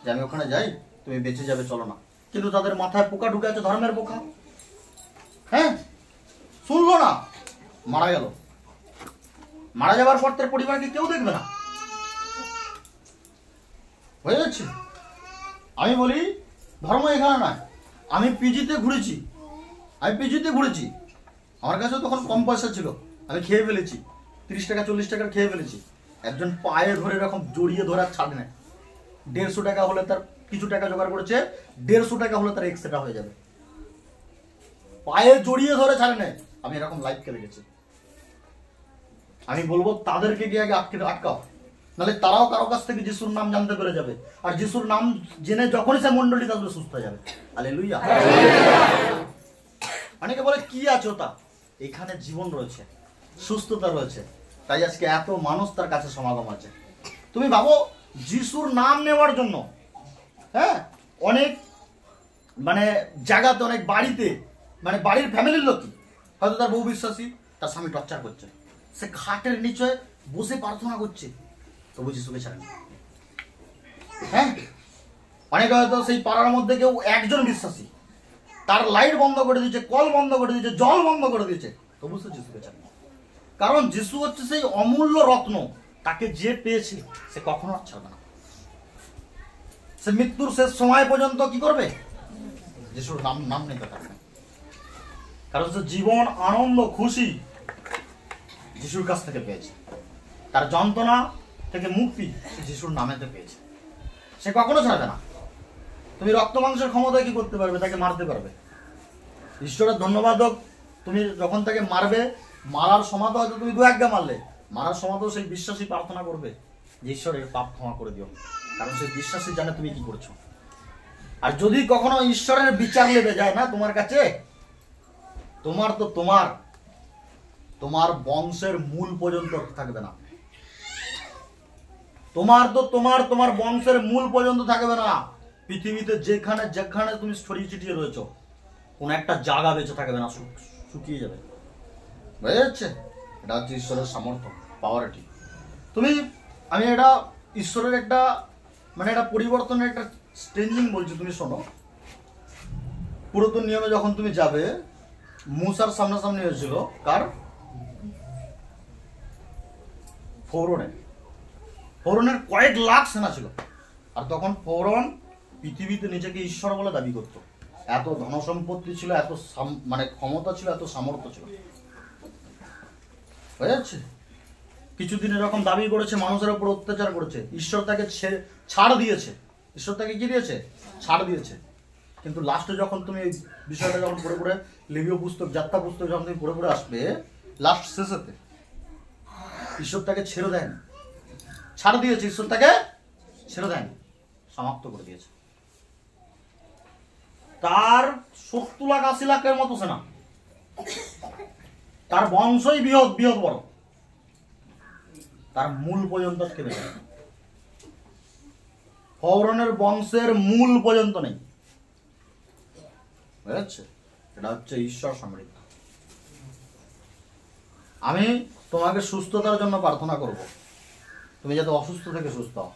যে আমি ওখানে যাই, তুমি বেঁচে যাবে, চলো না। কিন্তু তাদের মাথায় পোকা ঢুকে আছে, ধর্মের পোকা। হ্যাঁ, শুনলো না, মারা গেল। মারা যাবার পর তার পরিবারকে কেউ দেখবে না, হয়ে যাচ্ছে। আমি বলি ধর্ম এখানে নয়। আমি পিজিতে ঘুরেছি, আমার কাছে তখন কম পয়সা ছিল, আমি খেয়ে ফেলেছি, 30 টাকা 40 টাকার খেয়ে ফেলেছি। একজন পায়ে ধরে এরকম জড়িয়ে ধরে আর ছাড় নেয়। 150 টাকা হলে তার, কিছু টাকা জোগাড় করেছে, 150 টাকা হলে তার এক্সট্রা হয়ে যাবে। পায়ে জড়িয়ে ধরে ছাড়ে নেয়। আমি এরকম লাইফ কেটে গেছি। আমি বলবো তাদেরকে গিয়ে আগে আটকাও, নাহলে তারাও কারো কাছ থেকে যিশুর নাম জানতে পেরে যাবে। আর যিশুর নাম জেনে যখনই সে মন্ডলী আসবে, সুস্থ হয়ে যাবে। হালেলুয়া। অনেকে বলে কি আছে ওটা? এখানে জীবন রয়েছে, সুস্থতা রয়েছে, তাই আজকে এত মানুষ তার কাছে সমাগম আছে। তুমি ভাবো যিশুর নাম নেওয়ার জন্য, হ্যাঁ, অনেক মানে জায়গাতে, অনেক বাড়িতে, মানে বাড়ির ফ্যামিলির লোক, হয়তো তার বউ বিশ্বাসী, তার স্বামী টর্চার করছে, সে খাটের নিচে বসে প্রার্থনা করছে, তবু যিশুকে ছাড়েনি। হ্যাঁ, অনেকে হয়তো সেই পাড়ার মধ্যে কেউ একজন বিশ্বাসী, তার লাইট বন্ধ করে দিয়েছে, কল বন্ধ করে দিয়েছে, জল বন্ধ করে দিয়েছে, তবু সে যিশুকে ছাড়েনি। কারণ যিশু হচ্ছে সেই অমূল্য রত্ন, তাকে যে পেয়েছে সে কখনো আর ছাড়বে না। সে মৃত্যুর শেষ সময় পর্যন্ত কি করবে? যিশুর নাম নিতে থাকবে। কারণ সে জীবন, আনন্দ, খুশি যিশুর কাছ থেকে পেয়েছে। তার যন্ত্রণা, থেকে মুক্তি সে যিশুর নামেতে পেয়েছে। সে কখনো ছাড়বে না। তুমি রক্ত মাংসের ক্ষমতায় কি করতে পারবে? তাকে মারতে পারবে। ঈশ্বরের ধন্যবাদ হোক, তুমি যখন তাকে মারবে, মারার সময় তো হয়তো তুমি দু একটা মারলে, মারার সময় তো সেই বিশ্বাসী প্রার্থনা করবে যে ঈশ্বরের পাপ ক্ষমা করে দিও, কারণ সেই বিশ্বাসী জানে তুমি কি করছো। আর যদি কখনো ঈশ্বরের বিচার লেগে যায় না তোমার কাছে, তোমার তো তোমার বংশের মূল পর্যন্ত থাকবে না। তোমার বংশের মূল পর্যন্ত থাকবে না। পৃথিবীতে যেখানে যেখানে তুমি ছড়িয়ে ছিটিয়ে রয়েছো, কোন একটা জায়গা বেঁচে থাকবে না, শুকিয়ে যাবে। বুঝা যাচ্ছে? এটা হচ্ছে ঈশ্বরের সামর্থ্য, পাওয়ারিটি। আমি এটা ঈশ্বরের একটা মানে এটা পরিবর্তনের একটা স্টেঞ্জিং বলছি, তুমি শোনো। পুরাতন নিয়মে যখন তুমি যাবে, মুসার সামনাসামনি হয়েছিল কার? ফৌরনের কয়েক লাখ সেনা ছিল। আর তখন ফৌরন পৃথিবীতে নিজেকে ঈশ্বর বলে দাবি করত। এত ধনসম্পত্তি ছিল, এত মানে ক্ষমতা ছিল, এত সামর্থ্য ছিল। বুঝা যাচ্ছে? কিছুদিন এরকম দাবি করেছে, মানুষের উপর অত্যাচার করেছে, ঈশ্বর তাকে ছাড় দিয়েছে। ঈশ্বর তাকে কি দিয়েছে? ছাড় দিয়েছে। কিন্তু লাস্টে যখন তুমি এই বিষয়টা যখন পড়ে পড়ে লেবীয় পুস্তক, যাত্রা পুস্তক যখন তুমি পড়ে পড়ে আসবে, লাস্ট শেষেতে ঈশ্বর তাকে ছেড়ে দেয়নি, ছাড় দিয়েছে। ঈশ্বর তাকে ছেড়ে দেয়নি, সমাপ্ত করে দিয়েছে। তার 70 লাখ 80 লাখের মতো সেনা, তার বংশই বৃহৎ বড়, তার মূল পর্যন্ত কেঁপে যায়। ফৌরনের বংশের মূল পর্যন্ত নেই। বুঝেছে? এটা হচ্ছে ঈশ্বর সমৃদ্ধ। আমি তোমাকে সুস্থতার জন্য প্রার্থনা করব, তুমি যাতে অসুস্থ থেকে সুস্থ হও।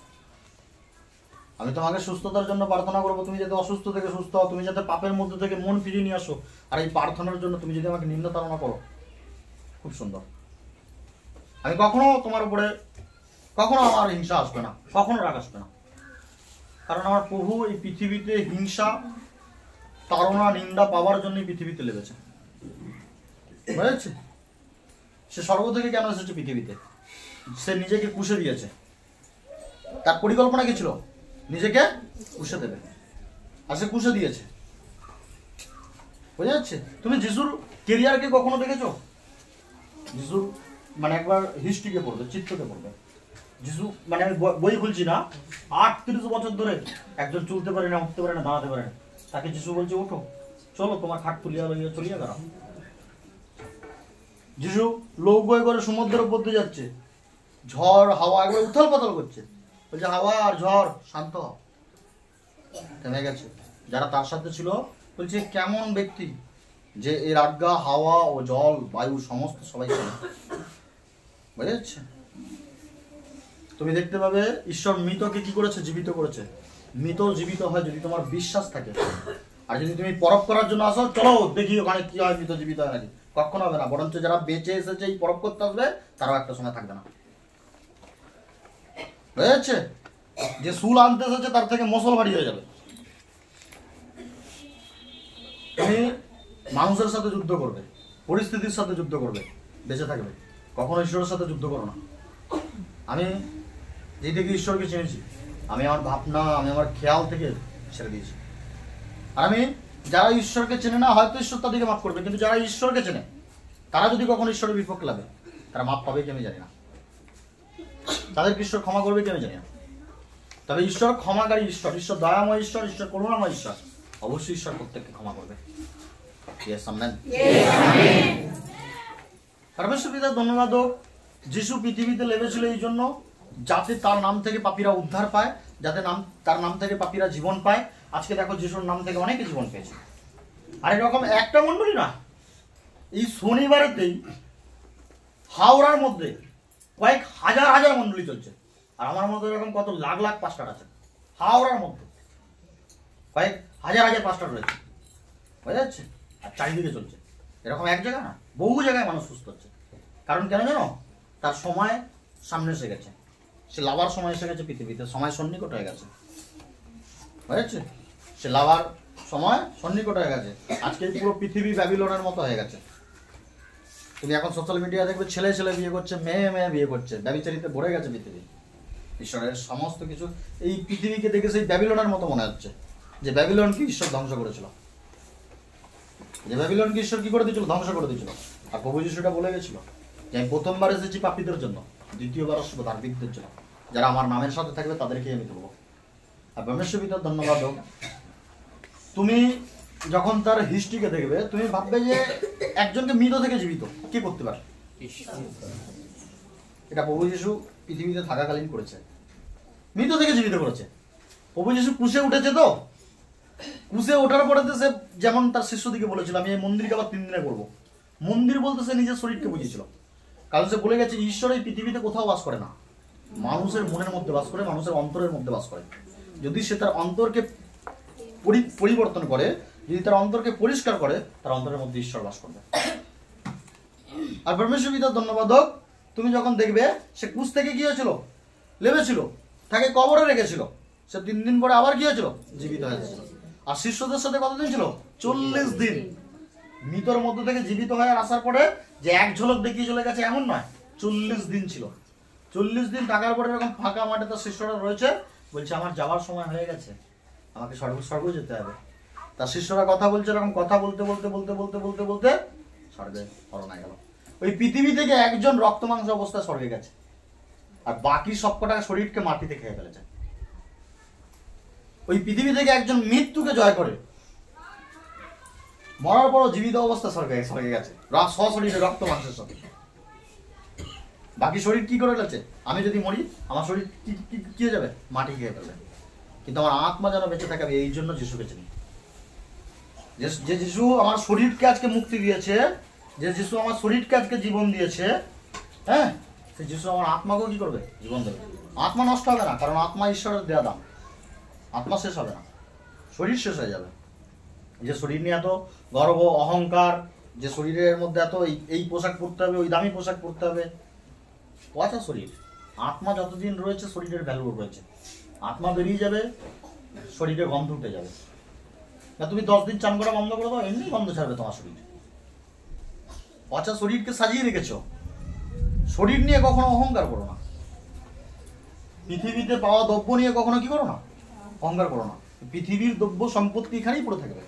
আমি তোমাকে সুস্থতার জন্য প্রার্থনা করবো, তুমি যাতে অসুস্থ থেকে সুস্থ হও, তুমি যাতে পাপের মধ্যে থেকে মন ফিরিয়ে নিয়ে আসো। আর এই প্রার্থনার জন্য তুমি যদি আমাকে নিন্দা তাড়না করো, খুব সুন্দর। আমি কখনো তোমার উপরে, কখনো আমার হিংসা আসবে না, কখনো রাগ আসবে না। কারণ আমার প্রভু এই পৃথিবীতে হিংসা, তাড়না, নিন্দা পাওয়ার জন্যই পৃথিবীতে লেগেছে। বুঝেছে? সে সর্ব থেকে কেন এসেছে পৃথিবীতে? সে নিজেকে কুশে দিয়েছে। তার পরিকল্পনা কি ছিল? নিজেকে কুশে দেবে, আর সে কুশে দিয়েছে। বোঝা যাচ্ছে? তুমি যিশুর কেরিয়ারকে কখনো দেখেছো? যিশুর মানে একবার হিস্ট্রিকে পড়বে, চিত্রকে পড়বে। যিশু মানে আমি বই খুলছি না, 38 বছর ধরে একজন চলতে পারে না, উঠতে পারে না, দাঁড়াতে পারে না। তাকে যিশু বলছে, ওঠো, চলো, তোমার খাট তুলিয়া লইয়া চলিয়া গেলাম। যিশু লৌকোয় করে সমুদ্রের উপর দিয়ে যাচ্ছে, ঝড় হাওয়া একবার উথাল পাতাল করছে, বলছে হাওয়া আর ঝড় শান্ত হও, থেমে গেছে। যারা তার সাথে ছিল বলছে, কেমন ব্যক্তি যে এর আজ্ঞা হাওয়া ও জল বায়ু সমস্ত সবাই ছিল। বুঝা যাচ্ছে? তুমি দেখতে পাবে ঈশ্বর মৃতকে কি করেছে? জীবিত করেছে। মৃত জীবিত হয় যদি তোমার বিশ্বাস থাকে। আর যদি তুমি পরখ করার জন্য আসো, চলো দেখি ওখানে কি হয়, মৃত জীবিত হয় নাকি, কখনো হবে না। বরঞ্চ যারা বেঁচে এসেছে এই পরখ করতে আসবে, তারাও একটা সময় থাকবে না। বুঝেছে? যে সুল আনতে এসেছে তার থেকে মশল ভারী হয়ে যাবে। তুমি মানুষের সাথে যুদ্ধ করবে, পরিস্থিতির সাথে যুদ্ধ করবে, বেঁচে থাকবে। কখনো ঈশ্বরের সাথে যুদ্ধ করো না। আমি যেই থেকে ঈশ্বরকে চিনেছি, আমি আমার ভাবনা, আমি আমার খেয়াল থেকে ছেড়ে দিয়েছি। আর আমি যারা ঈশ্বরকে চেনে না, হয়তো ঈশ্বর তাদেরকে মাফ করবে, কিন্তু যারা ঈশ্বরকে চেনে তারা যদি কখনো ঈশ্বরের বিপক্ষে লাগে, তারা মাফ পাবে কি আমি জানি না, তাদেরকে ঈশ্বর ক্ষমা করবে কি আমি জানি না। তবে ঈশ্বর ক্ষমাকারী ঈশ্বর, ঈশ্বর দয়াময় ঈশ্বর, ঈশ্বর করুণাময় ঈশ্বর। অবশ্যই ঈশ্বর প্রত্যেককে ক্ষমা করবে। পরমেশ্বর পিতা ধন্যবাদ হোক, যিশু পৃথিবীতে লেগেছিল এই জন্য যাতে তার নাম থেকে পাপীরা উদ্ধার পায়, যাতে তার নাম থেকে পাপীরা জীবন পায়। আজকে দেখো যিশুর নাম থেকে অনেকে জীবন পেয়েছে। আর এরকম একটা মন্ডলী না, এই শনিবারেতেই হাওড়ার মধ্যে কয়েক হাজার হাজার মন্ডলী চলছে। আর আমার মধ্যে এরকম কত লাখ লাখ পাস্টার আছে হাওড়ার মধ্যে, কয়েক হাজার হাজার পাস্টার রয়েছে। বোঝা যাচ্ছে? আর চারিদিকে চলছে এরকম এক জায়গা না, বহু জায়গায় মানুষ সুস্থ হচ্ছে। কারণ কেন জানো? তার সময় সামনে এসে গেছে, সে লাভার সময় এসে গেছে পৃথিবীতে, সময় সন্নিকট হয়ে গেছে। বুঝেছে? সে লাভার সময় সন্নিকট হয়ে গেছে। আজকে পুরো পৃথিবী ব্যাবিলনের মতো হয়ে গেছে। তুমি এখন সোশ্যাল মিডিয়া দেখবে ছেলে ছেলে বিয়ে করছে, মেয়ে মেয়ে বিয়ে করছে, ব্যভিচারিতে ভরে গেছে পৃথিবী। ঈশ্বরের সমস্ত কিছু। এই পৃথিবীকে দেখে সেই ব্যাবিলনের মতো মনে হচ্ছে, যে ব্যাবিলনকে ঈশ্বর ধ্বংস করেছিল, যে ব্যাবিলনকে ঈশ্বর কি করে দিয়েছিল, ধ্বংস করে দিয়েছিল। আর প্রভু যিশুটা বলে গেছিল যে আমি প্রথমবার এসেছি পাপীদের জন্য, দ্বিতীয়বার আসবো ধার্মিকদের জন্য, যারা আমার নামের সাথে থাকবে তাদেরকে আমি দেবো। আর পরমেশ্বর পিতা ধন্যবাদ হোক, তুমি যখন তার হিস্ট্রিকে দেখবে তুমি ভাববে যে একজনকে মৃত থেকে জীবিত কে করতে পারে। এটা প্রভু যিশু পৃথিবীতে থাকাকালীন করেছে, মৃত থেকে জীবিত করেছে। প্রভু যিশু ক্রুশে উঠেছে, তো ক্রুশে ওঠার পরে সে যেমন তার শিষ্যদিকে বলেছিল আমি এই মন্দিরকে আবার 3 দিনে করবো। মন্দির বলতে সে নিজের শরীরকে বুঝিয়েছিল, কারণ সে বলে গেছে ঈশ্বর এই পৃথিবীতে কোথাও বাস করে না, মানুষের মনের মধ্যে বাস করে, মানুষের অন্তরের মধ্যে বাস করে। যদি সে তার অন্তরকে পরিবর্তন করে, যদি তার অন্তরকে পরিষ্কার করে, তার অন্তরের মধ্যে ঈশ্বর বাস করবে। আর পরমেশ্বর পিতার ধন্যবাদ হোক, তুমি যখন দেখবে সে ক্রুশ থেকে কি হয়েছিল, লেবেছিল, তাকে কবরে রেখেছিল, সে 3 দিন পরে আবার কি হয়েছিল, জীবিত হয়েছিল। আর শিষ্যদের সাথে কতদিন ছিল, 40 দিন। মৃতর মধ্যে থেকে জীবিত হয়ে আসার পরে যে এক ঝলক দেখিয়ে চলে গেছে এমন নয়, 40 দিন ছিল। 40 দিন থাকার পরে এরকম ফাঁকা মাঠে তার শিষ্যরা রয়েছে, বলছে আমার যাওয়ার সময় হয়ে গেছে, আমাকে স্বর্গ যেতে হবে। তার শিষ্যরা কথা বলছে, এরকম কথা বলতে বলতে বলতে বলতে বলতে বলতে স্বর্গে করোনা গেল। ওই পৃথিবী থেকে একজন রক্ত মাংস অবস্থায় স্বর্গে গেছে, আর বাকি সবকটা শরীরকে মাটিতে খেয়ে ফেলেছে। ওই পৃথিবী থেকে একজন মৃত্যুকে জয় করে মরার পরও জীবিত অবস্থা স্বর্গে গেছে, সশরীরে রক্ত মাংসের সাথে। বাকি শরীর কি করে গেছে, আমি যদি মরি আমার শরীর কি হয়ে যাবে, মাটি খেয়ে ফেলবে, কিন্তু আমার আত্মা যেন বেঁচে থাকে। আমি এই জন্য যিশুকে চিনি, যে যিশু আমার শরীরকে আজকে মুক্তি দিয়েছে, যে যিশু আমার শরীরকে আজকে জীবন দিয়েছে, হ্যাঁ, সে যিশু আমার আত্মাকেও কি করবে, জীবন দেবে। আত্মা নষ্ট হবে না, কারণ আত্মা ঈশ্বরের দেয়া দাম। আত্মা শেষ হবে না, শরীর শেষ হয়ে যাবে। যে শরীর নিয়ে এত গর্ব অহংকার, যে শরীরের মধ্যে এত এই পোশাক পরতে হবে, ওই দামি পোশাক পরতে হবে, পচা শরীর। আত্মা যতদিন রয়েছে শরীরের ভ্যালু রয়েছে, আত্মা বেরিয়ে যাবে, শরীরে গন্ধ উঠে যাবে। না তুমি 10 দিন চান করা বন্ধ করে দাও, এমনি গন্ধ ছাড়বে তোমার শরীর। পচা শরীরকে সাজিয়ে রেখেছো। শরীর নিয়ে কখনো অহংকার করো না, পৃথিবীতে পাওয়া দ্রব্য নিয়ে কখনো কি করো না, অহংকার করো না। পৃথিবীর দ্রব্য সম্পত্তি এখানেই পড়ে থাকবে,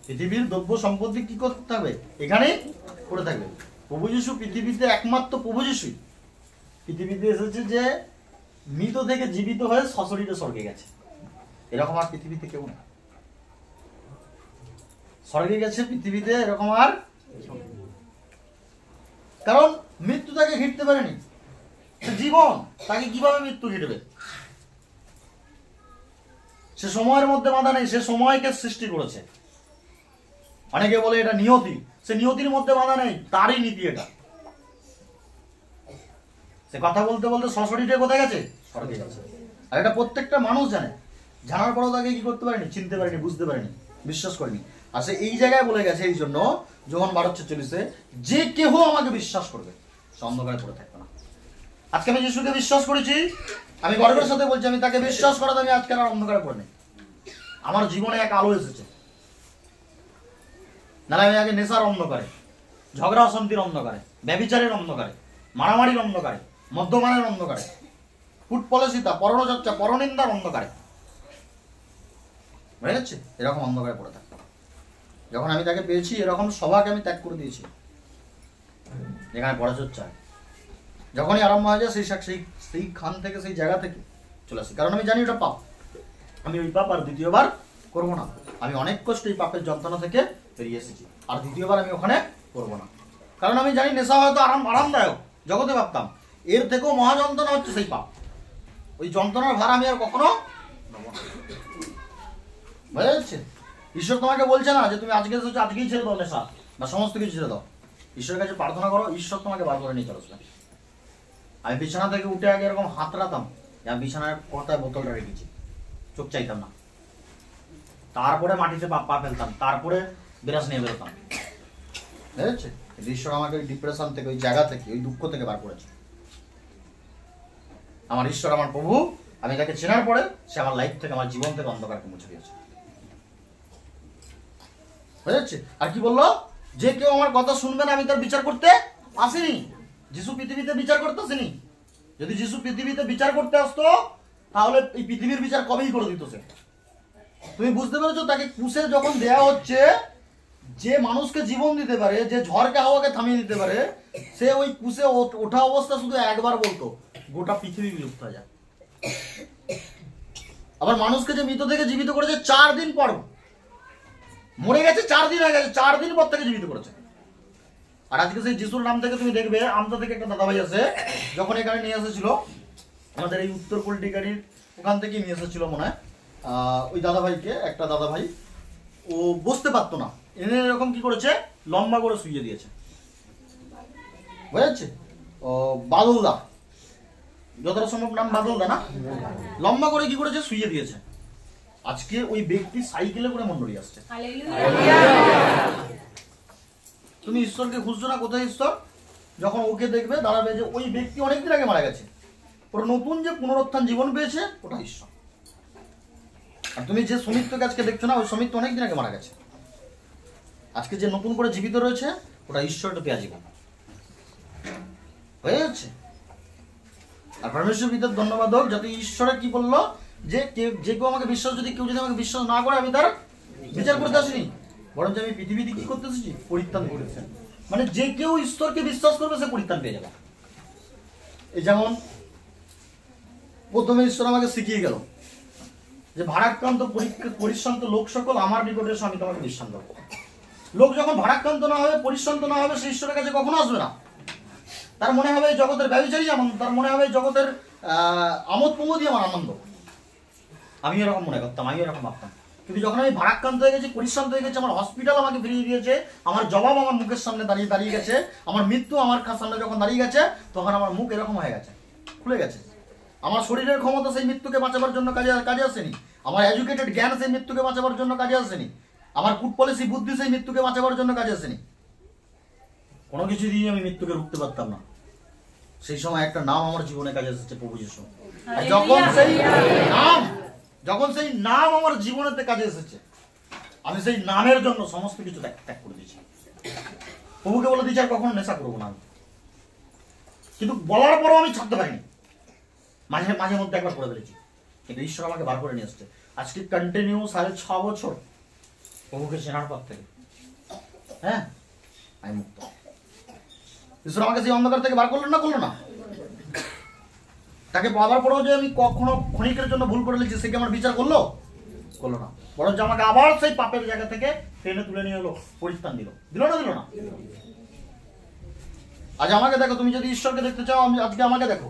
পৃথিবীর দ্রব্য সম্পত্তি কি করতে থাকবে, এখানেই পড়ে থাকবে। প্রভু যিশু পৃথিবীতে একমাত্র প্রভু যিশুই পৃথিবীতে এসেছে যে মৃত থেকে জীবিত হয়ে সশরীরে স্বর্গে গেছে। এরকম আর পৃথিবীতে কেউ না, স্বর্গে গেছে পৃথিবীতে এরকম আর, কারণ মৃত্যু তাকে ঘিরতে পারেনি। জীবন তাকে কিভাবে মৃত্যু ঘিরবে, সে সময়ের মধ্যে বাধা নেই, সে সময়কে সৃষ্টি করেছে। অনেকে বলে এটা নিয়তি, সে নিয়তির মধ্যে বাধা নেই, তারই নীতি এটা। সে কথা বলতে বলতে সশরীরে কোথায় গেছে, স্বর্গে গেছে। আর এটা প্রত্যেকটা মানুষ জানে, জানার পরেও তাকে কি করতে পারেনি, চিনতে পারেনি, বুঝতে পারেনি, বিশ্বাস করেনি। আর সে এই জায়গায় বলে গেছে এই জন্য, যোহান 12:46, যে কেহ আমাকে বিশ্বাস করবে সে অন্ধকারে পড়ে থাকবে না। আজকে আমি যিশুকে বিশ্বাস করেছি, আমি গর্বের সাথে বলছি, আমি তাকে বিশ্বাস করাতে আমি আজকে আর অন্ধকারে পড়ে নেই। আমার জীবনে এক আলো এসেছে, নাহলে আমি আগে নেশার অন্ধকারে, ঝগড়া অশান্তির অন্ধকারে, ব্যভিচারের অন্ধকারে, মারামারির অন্ধকারে, মদ্যপানের অন্ধকারে, ফুটপলসিতা, পরচর্চা, পরনিন্দার অন্ধকারে, বুঝে যাচ্ছে, এরকম অন্ধকারে পড়ে থাকতো। যখন আমি তাকে পেয়েছি, এরকম সবাইকে আমি ত্যাগ করে দিয়েছি, যেখানে পরচর্চা যখনই আরম্ভ হয়ে যায় সেই খান থেকে, সেই জায়গা থেকে চলে আসি। কারণ আমি জানি ওটা পাপ, আমি ওই পাপ আর দ্বিতীয়বার করবো না। আমি অনেক কষ্ট এই পাপের যন্ত্রণা থেকে বেরিয়ে এসেছি, আর দ্বিতীয়বার আমি ওখানে করবো না। কারণ আমি জানি নেশা হয়তো আরামদায়ক, জগতে ভাবতাম, এর থেকেও মহা যন্ত্রণা হচ্ছে সেই পাপ। ওই যন্ত্রণার ভার আমি আর কখনো নেব না, বুঝা যাচ্ছে। ঈশ্বর তোমাকে বলছে না যে তুমি আজকেই ছেড়ে দাও নেশা বা সমস্ত কিছু ছেড়ে দাও। ঈশ্বরের কাছে প্রার্থনা করো, ঈশ্বর তোমাকে বার করে নিয়ে চলে আসবে। আমি বিছানা থেকে উঠে আগে এরকম হাত রাখতাম, আমি বিছানার পর্দায় বোতলটা রেখেছি, চোখ চাইতাম না, তারপরে মাটিতে পা ফেলতাম, তারপরে বিরাজ নিয়ে বেরোতাম, বুঝেছে। ঈশ্বর আমাকে ওই ডিপ্রেশন থেকে, ওই জায়গা থেকে, ওই দুঃখ থেকে বার করেছে। আমার ঈশ্বর, আমার প্রভু, আমি তাকে চেনার পরে সে আমার লাইফ থেকে, আমার জীবন থেকে অন্ধকারকে মুছে দিয়েছে, বুঝেছে। আর কি বললো, যে কেউ আমার কথা শুনবে না আমি তার বিচার করতে আসিনি। যিশু পৃথিবীতে বিচার করতে আসেনি, যদি যিশু পৃথিবীতে বিচার করতে আসতো তাহলে এই পৃথিবীর বিচার কবেই করে দিত সে। তুমি বুঝতে পেরেছো? তাকে ক্রুশে যখন দেয়া হচ্ছে, যে মানুষকে জীবন দিতে পারে, যে ঝড়কে হাওয়াকে থামিয়ে দিতে পারে, সে ওই ক্রুশে ওঠা অবস্থা শুধু একবার বলতো, গোটা পৃথিবী বিলুপ্ত হয়ে যায়। আবার মানুষকে যে মৃত থেকে জীবিত করেছে 4 দিন পর, মরে গেছে 4 দিন হয়ে গেছে, 4 দিন পর থেকে জীবিত করেছে। আর আজকে সেই যিশুর নাম থেকে তুমি দেখবে, আমদা থেকে একটা দাদাভাই আছে, যখন এখানে নিয়ে এসেছিল আমাদের এই উত্তর পল্টিকারির ওখান থেকে নিয়ে এসেছিল মনে হয়, ওই দাদাভাইকে, একটা দাদাভাই ও বসতে পারতো না, এনে এরকম কি করেছে, লম্বা করে শুইয়ে দিয়েছে, বুঝেছে? ও বাদলদা, যতটা সম্ভব নাম বাদলদা না, লম্বা করে কি করেছে, শুইয়ে দিয়েছে। আজকে ওই ব্যক্তি সাইকেলে করে মন্ডলী আসছে। তুমি ঈশ্বরকে খুঁজছো না? কোথায় ঈশ্বর? যখন ওকে দেখবে দাঁড়াবে যে ওই ব্যক্তি অনেকদিন আগে মারা গেছে, ওর নতুন যে পুনরুত্থান জীবন পেয়েছে ওটা ঈশ্বর। আর তুমি যে সমিত্রকে আজকে দেখছো না, ওই সমিত্র অনেকদিন আগে মারা গেছে। আজকে যে নতুন করে জীবিত রয়েছে ওটা ঈশ্বরটা পেয়া জীবন হয়ে যাচ্ছে। আর পরমেশ্বর পিতার ধন্যবাদ হোক, যাতে ঈশ্বরে কি বললো যে যে কেউ আমাকে বিশ্বাস, কেউ যদি আমাকে বিশ্বাস না করে আমি তার বিচার করতে আসিনি, বরঞ্চ আমি পৃথিবীতে কি করতে এসেছি, পরিত্রাণ করেছেন। মানে যে কেউ ঈশ্বরকে বিশ্বাস করবে সে পরিত্রাণ পেয়ে যাবে। এই যেমন প্রথমে ঈশ্বর আমাকে শিখিয়ে গেল যে ভারাক্রান্ত পরিশ্রান্ত লোক সকল আমার নিকটে এসে আমি তোমাকে বিশ্রাম দেবো। লোক যখন ভারাক্রান্ত না হবে, পরিশ্রান্ত না হবে, সে ঈশ্বরের কাছে কখনো আসবে না। তার মনে হবে জগতের ব্যবচারী আনন্দ, তার মনে হবে জগতের আমোদ প্রমোদই আমার আনন্দ। আমি এরকম মনে করতাম, আমি এরকম ভাবতাম। কিন্তু যখন আমি ভারাক্রান্ত হয়ে গেছি, পরিশ্রান্ত হয়ে গেছে, আমার হসপিটাল আমাকে ফিরিয়ে দিয়েছে, আমার জবাব আমার মুখের সামনে দাঁড়িয়ে গেছে, আমার মৃত্যু আমার সামনে যখন দাঁড়িয়ে গেছে, তখন আমার মুখ এরকম হয়ে গেছে, খুলে গেছে। আমার শরীরের ক্ষমতা সেই মৃত্যুকে বাঁচাবার জন্য কাজে আসেনি, আমার এডুকেটেড জ্ঞান সেই মৃত্যুকে বাঁচাবার জন্য কাজে আসেনি, আমার গুড পলিসি বুদ্ধি সেই মৃত্যুকে বাঁচাবার জন্য কাজে আসেনি। কোনো কিছু দিয়ে আমি মৃত্যুকে রুখতে পারতাম না। সেই সময় একটা নাম আমার জীবনে কাজে এসেছে, প্রভু যিশু। আর যখন সেই নাম আমার জীবনেতে কাজে এসেছে, আমি সেই নামের জন্য সমস্ত কিছু ত্যাগ করে দিয়েছি। প্রভুকে বলে দিয়েছি আর কখনো নেশা করবো না। কিন্তু বলার পরও আমি ছাড়তে পারিনি, মাঝে মধ্যে একবার করে ফেলেছি। কিন্তু ঈশ্বর আমাকে বার করে নিয়ে আসছে। আজকে কন্টিনিউ 6.5 বছর প্রভুকে চেনার পর থেকে, হ্যাঁ, আমি মুক্ত। ঈশ্বর আমাকে সেই অন্ধকার থেকে বার করলো না? তাকে পাওয়ার পরেও যে আমি কখনো ক্ষণিকের জন্য ভুল করে লিখছি, সে কি আমার বিচার করলো না? বরঞ্চ আমাকে আবার সেই পাপের জায়গা থেকে ট্রেনে তুলে নিয়ে এলো, পরিত্রাণ দিল না? আজ আমাকে দেখো, তুমি যদি ঈশ্বরকে দেখতে চাও, আজকে আমাকে দেখো,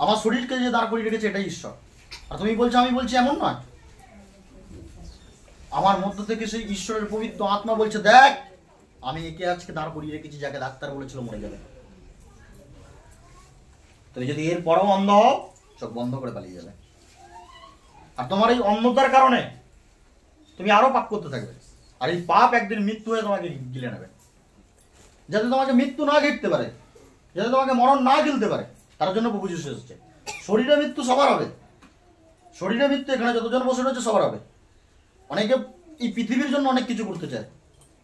আমার শরীরকে যে দাঁড় করিয়ে রেখেছে এটাই ঈশ্বর। আর তুমি বলছো আমি বলছি, এমন নয়। আমার মধ্য থেকে সেই ঈশ্বরের পবিত্র আত্মা বলছে, দেখ আমি একে আজকে দাঁড় করিয়ে রেখেছি, যাকে ডাক্তার বলেছিল মরে যাবে। তুমি যদি এর পরও অন্ধ হও, চোখ বন্ধ করে পালিয়ে যাবে। আর তোমার এই অন্ধতার কারণে তুমি আরো পাপ করতে থাকবে, আর এই পাপ একদিন মৃত্যু হয়ে তোমাকে গিলে নেবে। যাতে তোমাকে মৃত্যু না ঘিরতে পারে, যাতে তোমাকে মরণ না গিলতে পারে, তার জন্য প্রভু যিশু এসেছে। শরীরে মৃত্যু সবার হবে, শরীরে মৃত্যু এখানে যতজন বসে রয়েছে সবার হবে। অনেকে এই পৃথিবীর জন্য অনেক কিছু করতে চায়,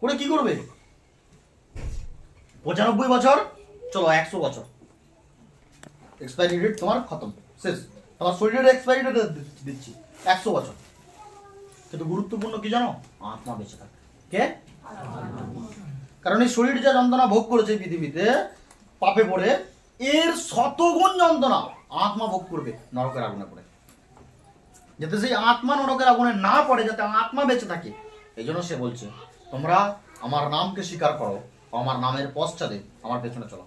করে কি করবে? 95 বছর, চলো 100 বছর, এক্সপায়ারি ডেট তোমার খতম, শেষ। তোমার শরীরের এক্সপায়ারি ডেট দিচ্ছি 100 বছর। কিন্তু গুরুত্বপূর্ণ কি জানো? আত্মা বেঁচে থাকে। কে? কারণ এই শরীর যা যন্ত্রণা ভোগ করেছে পৃথিবীতে পাপে পড়ে, এর 100 গুণ যন্ত্রণা আত্মা ভোগ করবে নরকের আগুনে পড়ে। যাতে সেই আত্মা নরকের আগুনে না পড়ে, যাতে আত্মা বেঁচে থাকে, এই জন্য সে বলছে তোমরা আমার নামকে স্বীকার করো, আমার নামের পশ্চাতে আমার পেছনে চলো।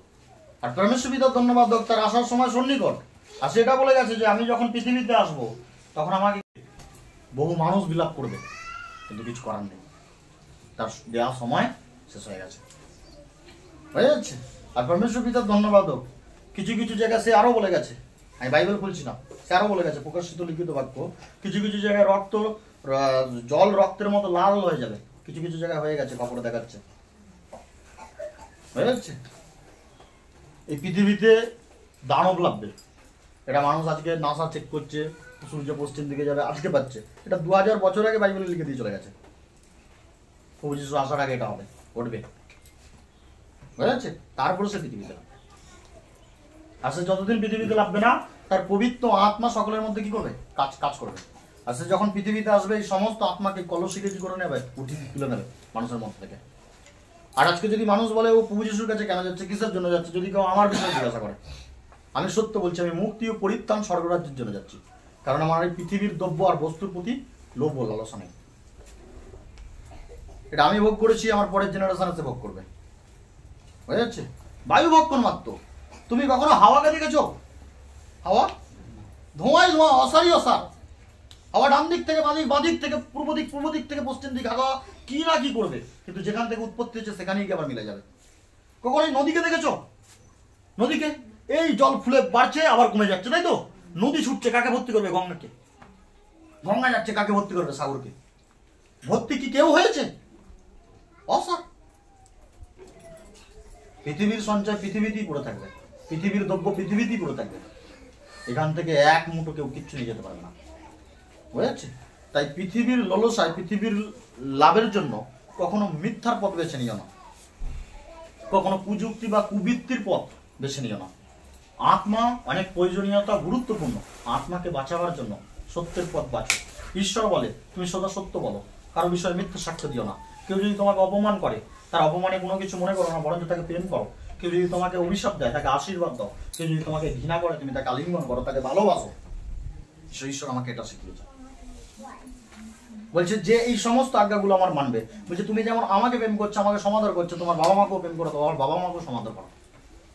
আর পরমেশ্বর পিতার ধন্যবাদ হোক, তার আসার সময় সন্নিকট। আর সেটা বলে গেছে যে আমি যখন পৃথিবীতে আসবো তখন আমাকে বহু মানুষ বিলাপ করবে, কিন্তু কিছু করার নেই, তার দেওয়া সময় শেষ হয়ে গেছে, হয়ে যাচ্ছে। আর পরমেশ্বর পিতার ধন্যবাদ হোক, কিছু কিছু জায়গায় সে আরো বলে গেছে, আমি বাইবেল বলছি না, সে আরো বলে গেছে, প্রকাশিত লিখিত বাক্য, কিছু কিছু জায়গায় জল রক্তের মতো লাল হয়ে যাবে, কিছু কিছু জায়গায় হয়ে গেছে, কাপড়ে দেখাচ্ছে, হয়ে যাচ্ছে। এই পৃথিবীতে দানব লাগবে, এটা মানুষ আজকে নাসা চেক করছে, সূর্য পশ্চিম দিকে যাবে, আজকে পাচ্ছে। এটা 2000 বছর আগে বাইবেলে লিখে দিয়ে চলে গেছে, প্রভু যিশু আসার আগে এটা হবে, ঘটবে, বুঝা যাচ্ছে। তারপরে সে পৃথিবীতে, আর সে যতদিন পৃথিবীতে লাগবে না তার পবিত্র আত্মা সকলের মধ্যে কি করবে, কাজ করবে। আর সে যখন পৃথিবীতে আসবে এই সমস্ত আত্মাকে কলসিকে কি করে নেবে, উঠিয়ে তুলে নেবে মানুষের মধ্যে থেকে। আর আজকে যদি মানুষ বলে ও প্রভু যিশুর কাছে কেন যাচ্ছে, কিসের জন্য যাচ্ছে, যদি কেউ আমার বিষয়ে জিজ্ঞাসা করে, আমি সত্য বলছি আমি মুক্তি ও পরিত্রাণ স্বর্গরাজ্যের জন্য যাচ্ছি। কারণ আমার এই পৃথিবীর দ্রব্য আর বস্তুর প্রতি লোভ ও লালসা নেই। এটা আমি ভোগ করেছি, আমার পরের জেনারেশন এসে ভোগ করবে। বুঝা যাচ্ছে? বায়ু ভক্ষণ মাত্র। তুমি কখনো হাওয়াকে দেখেছো? হাওয়া ধোঁয়ায় ধোঁয়া, অসারই অসার। হাওয়া ডান দিক থেকে বাদিক থেকে পূর্ব দিক থেকে পশ্চিম দিক, হাওয়া কি না কি করবে, কিন্তু যেখান থেকে উৎপত্তি হচ্ছে সেখানেই আবার মিলে যাবে। কখনো এই নদীকে দেখেছো? নদীকে এই জল ফুলে বাড়ছে আবার কমে যাচ্ছে, তাই তো? নদী ছুটছে, কাকে ভর্তি করবে? গঙ্গাকে। গঙ্গা যাচ্ছে, কাকে ভর্তি করবে? সাগরকে। ভর্তি কি কেউ হয়েছে? অসার। পৃথিবীর সঞ্চয় পৃথিবীতেই পড়ে থাকবে, পৃথিবীর দ্রব্য পৃথিবীতেই পড়ে থাকবে। এখান থেকে এক মুঠো কেউ কিচ্ছু নিয়ে যেতে পারে না। বুঝেছে? তাই পৃথিবীর লালসায়, পৃথিবীর লাভের জন্য কখনো মিথ্যার পথ বেছে নিও না, কখনো কুযুক্তি বা কুবৃত্তির পথ বেছে নিও না। আত্মা অনেক প্রয়োজনীয়তা, গুরুত্বপূর্ণ। আত্মাকে বাঁচাবার জন্য সত্যের পথ বাঁচো। ঈশ্বর বলে তুমি সদা সত্য বলো, কারো বিষয়ে মিথ্যা সাক্ষ্য দিও না। কেউ যদি তোমাকে অপমান করে তার অপমানে কোনো কিছু মনে করো না, বরঞ্চ তাকে প্রেম করো। কেউ যদি তোমাকে অভিশাপ দেয় তাকে আশীর্বাদ দাও। কেউ যদি তোমাকে ঘৃণা করে তুমি তাকে আলিঙ্গন করো, তাকে ভালোবাসো। ঈশ্বর আমাকে এটা শিখিয়েছে। বলছে যে এই সমস্ত আজ্ঞাগুলো আমার মানবে। বলছে তুমি যেমন আমাকে প্রেম করছো, আমাকে সমাদর করছো, তোমার বাবা মাকেও প্রেম করো, তোমার বাবা মাকেও সমাদর করো।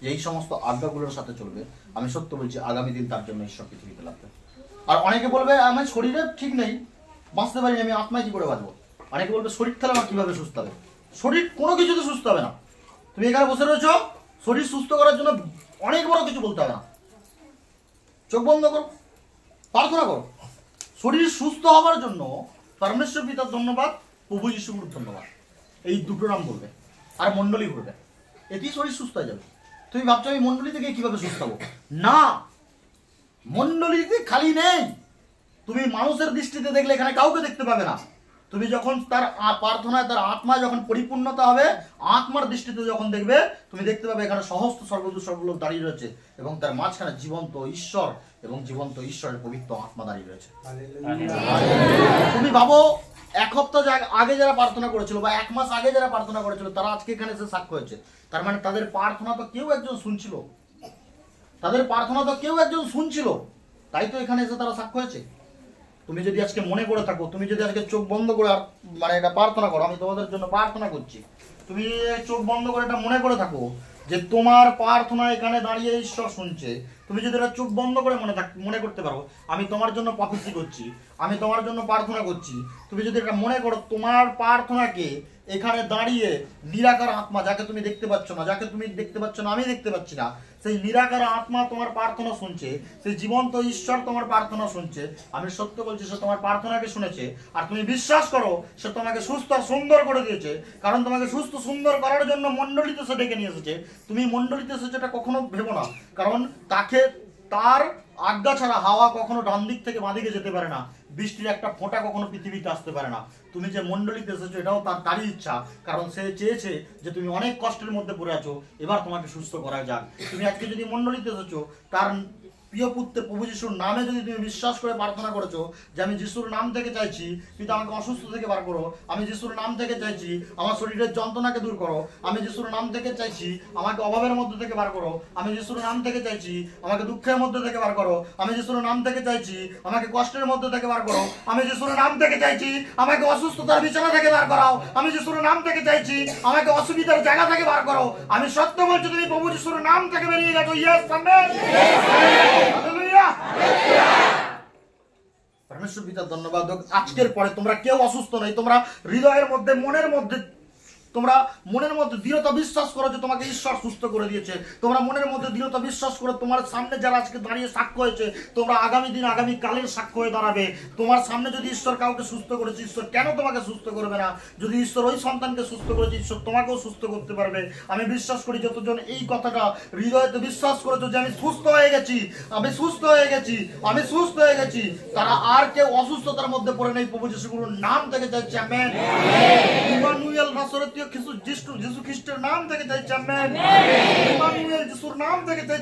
যে এই সমস্ত আজ্ঞাগুলোর সাথে চলবে, আমি সত্য বলছি আগামী দিন তার জন্য ঈশ্বর পৃথিবীতে লাগবে। আর অনেকে বলবে আমার শরীরে ঠিক নেই, বাঁচতে পারি, আমি আত্মায় কি করে বাঁচবো? অনেকে বলবে শরীর তাহলে আমার কিভাবে সুস্থ হবে? শরীর কোনো কিছুতে সুস্থ হবে না। তুমি এখানে বসে রয়েছো, শরীর সুস্থ করার জন্য অনেক বড় কিছু বলতে হবে না। চোখ বন্ধ করো, প্রার্থনা করো। শরীর সুস্থ হওয়ার জন্য পরমেশ্বর পিতার ধন্যবাদ, প্রভু যিশুর ধন্যবাদ, এই দুটো নাম বলবে আর মণ্ডলী বলবে, এতেই শরীর সুস্থ হয়ে যাবে। তুমি ভাবছো আমি মণ্ডলী থেকে কিভাবে সুস্থ হবো? না, মণ্ডলীতে খালি নেই। তুমি মানুষের দৃষ্টিতে দেখলে এখানে কাউকে দেখতে পাবে না। তুমি যখন তার প্রার্থনায় তার আত্মা যখন পরিপূর্ণতা হবে, আত্মার দৃষ্টিতে যখন দেখবে, তুমি দেখতে পাবে এখানে সমস্ত সর্বদূর সর্বলোক দাঁড়িয়ে রয়েছে এবং তার মাঝখানে জীবন্ত ঈশ্বর এবং জীবন্ত ঈশ্বরের পবিত্র আত্মা দাঁড়িয়ে রয়েছে। তুমি ভাবো এক সপ্তাহ আগে যারা প্রার্থনা করেছিল বা এক মাস আগে যারা প্রার্থনা করেছিল তারা আজকে এখানে এসে সাক্ষ্য হয়েছে। তার মানে তাদের প্রার্থনা তো কেউ একজন শুনছিল, তাদের প্রার্থনা তো কেউ একজন শুনছিল, তাই তো এখানে এসে তারা সাক্ষ্য হয়েছে। তুমি যদি আজকে মনে করে থাকো, তুমি যদি আজকে চোখ বন্ধ করে আর মানে এটা প্রার্থনা করো, আমি তোমাদের জন্য প্রার্থনা করছি, তুমি চোখ বন্ধ করে এটা মনে করে থাকো যে তোমার প্রার্থনা এখানে দাঁড়িয়ে ঈশ্বর শুনছে, তুমি যদি এটা চোখ বন্ধ করে মনে করতে পারো আমি তোমার জন্য প্রফেসি করছি, আমি তোমার জন্য প্রার্থনা করছি, তুমি যদি এটা মনে করো তোমার প্রার্থনাকে এখানে দাঁড়িয়ে নিরাকার আত্মা, যাকে তুমি দেখতে পাচ্ছ না, যাকে তুমি দেখতে পাচ্ছ না আমি দেখতে পাচ্ছি না, সেই নিরাকার আত্মা তোমার প্রার্থনা শুনছে, সেই জীবন্ত ঈশ্বর তোমার প্রার্থনা শুনছে, আমি সত্য বলছি সে তোমার প্রার্থনাকে শুনেছে। আর তুমি বিশ্বাস করো সে তোমাকে সুস্থ আর সুন্দর করে দিয়েছে, কারণ তোমাকে সুস্থ সুন্দর করার জন্য মণ্ডলীতে সে ডেকে নিয়ে এসেছে। তুমি মণ্ডলীতে এসেছে এটা কখনো ভেবো না, কারণ তার আজ্ঞা ছাড়া হাওয়া কখনো ডান দিক থেকে বাঁ দিকে যেতে পারে না, বৃষ্টির একটা ফোঁটা কখনো পৃথিবীতে আসতে পারে না। তুমি যে মণ্ডলীতে এসেছো এটাও তারই ইচ্ছা, কারণ সে চেয়েছে যে তুমি অনেক কষ্টের মধ্যে পড়ে আছো, এবার তোমাকে সুস্থ করা যাক। তুমি আজকে যদি মণ্ডলীতে এসেছো তার প্রিয় পুত্রের প্রভু যিশুর নামে যদি তুমি বিশ্বাস করে প্রার্থনা করেছো যে আমি যিশুর নাম থেকে চাইছি পিতা আমাকে অসুস্থ থেকে বার করো, আমি যিশুর নাম থেকে চাইছি আমার শরীরের যন্ত্রণাকে দূর করো, আমি যিশুর নাম থেকে চাইছি আমাকে অভাবের মধ্যে থেকে বার করো, আমি যিশুর নাম থেকে চাইছি আমাকে দুঃখের মধ্যে থেকে বার করো, আমি যিশুর নাম থেকে চাইছি আমাকে কষ্টের মধ্যে থেকে বার করো, আমি যিশুর নাম থেকে চাইছি আমাকে অসুস্থতার বিছানা থেকে বার করাও, আমি যিশুর নাম থেকে চাইছি আমাকে অসুবিধার জায়গা থেকে বার করো। আমি সত্য বলছি তুমি প্রভু যিশুর নাম থেকে বেরিয়ে গেছো। Yes amen, hallelujah. পরমেশ্বর পিতা ধন্যবাদ। আজকের পরে তোমরা কেউ অসুস্থ নই, তোমরা হৃদয়ের মধ্যে মনের মধ্যে দৃঢ়তা বিশ্বাস করো যে তোমাকে ঈশ্বর সুস্থ করে দিয়েছে। তোমরা মনের মধ্যে দৃঢ়তা বিশ্বাস করো তোমার সামনে যারা আজকে দাঁড়িয়ে সাক্ষ্য হয়েছে তোমরা আগামী দিন আগামী কালের সাক্ষ্য হয়ে দাঁড়াবে। তোমার সামনে যদি ঈশ্বর কাউকে সুস্থ করেছে, ঈশ্বর কেন তোমাকে সুস্থ করবে না? যদি ঈশ্বর ওই সন্তানকে সুস্থ করেছে ঈশ্বর তোমাকেও সুস্থ করতে পারবে। আমি বিশ্বাস করি যতজন এই কথাটা হৃদয়তে বিশ্বাস করেছো যে আমি সুস্থ হয়ে গেছি, আমি সুস্থ হয়ে গেছি, আমি সুস্থ হয়ে গেছি, তারা আর কেউ অসুস্থতার মধ্যে পড়ে নেই। প্রভু যিশুর নাম থেকে চাইছি আমেন। ইমানুয়েল নাসরতীয় যিশু খ্রিস্টের নাম থেকে চাইছি আমেন। ইমানুয়েল যিশুর নাম থেকে চাইছি।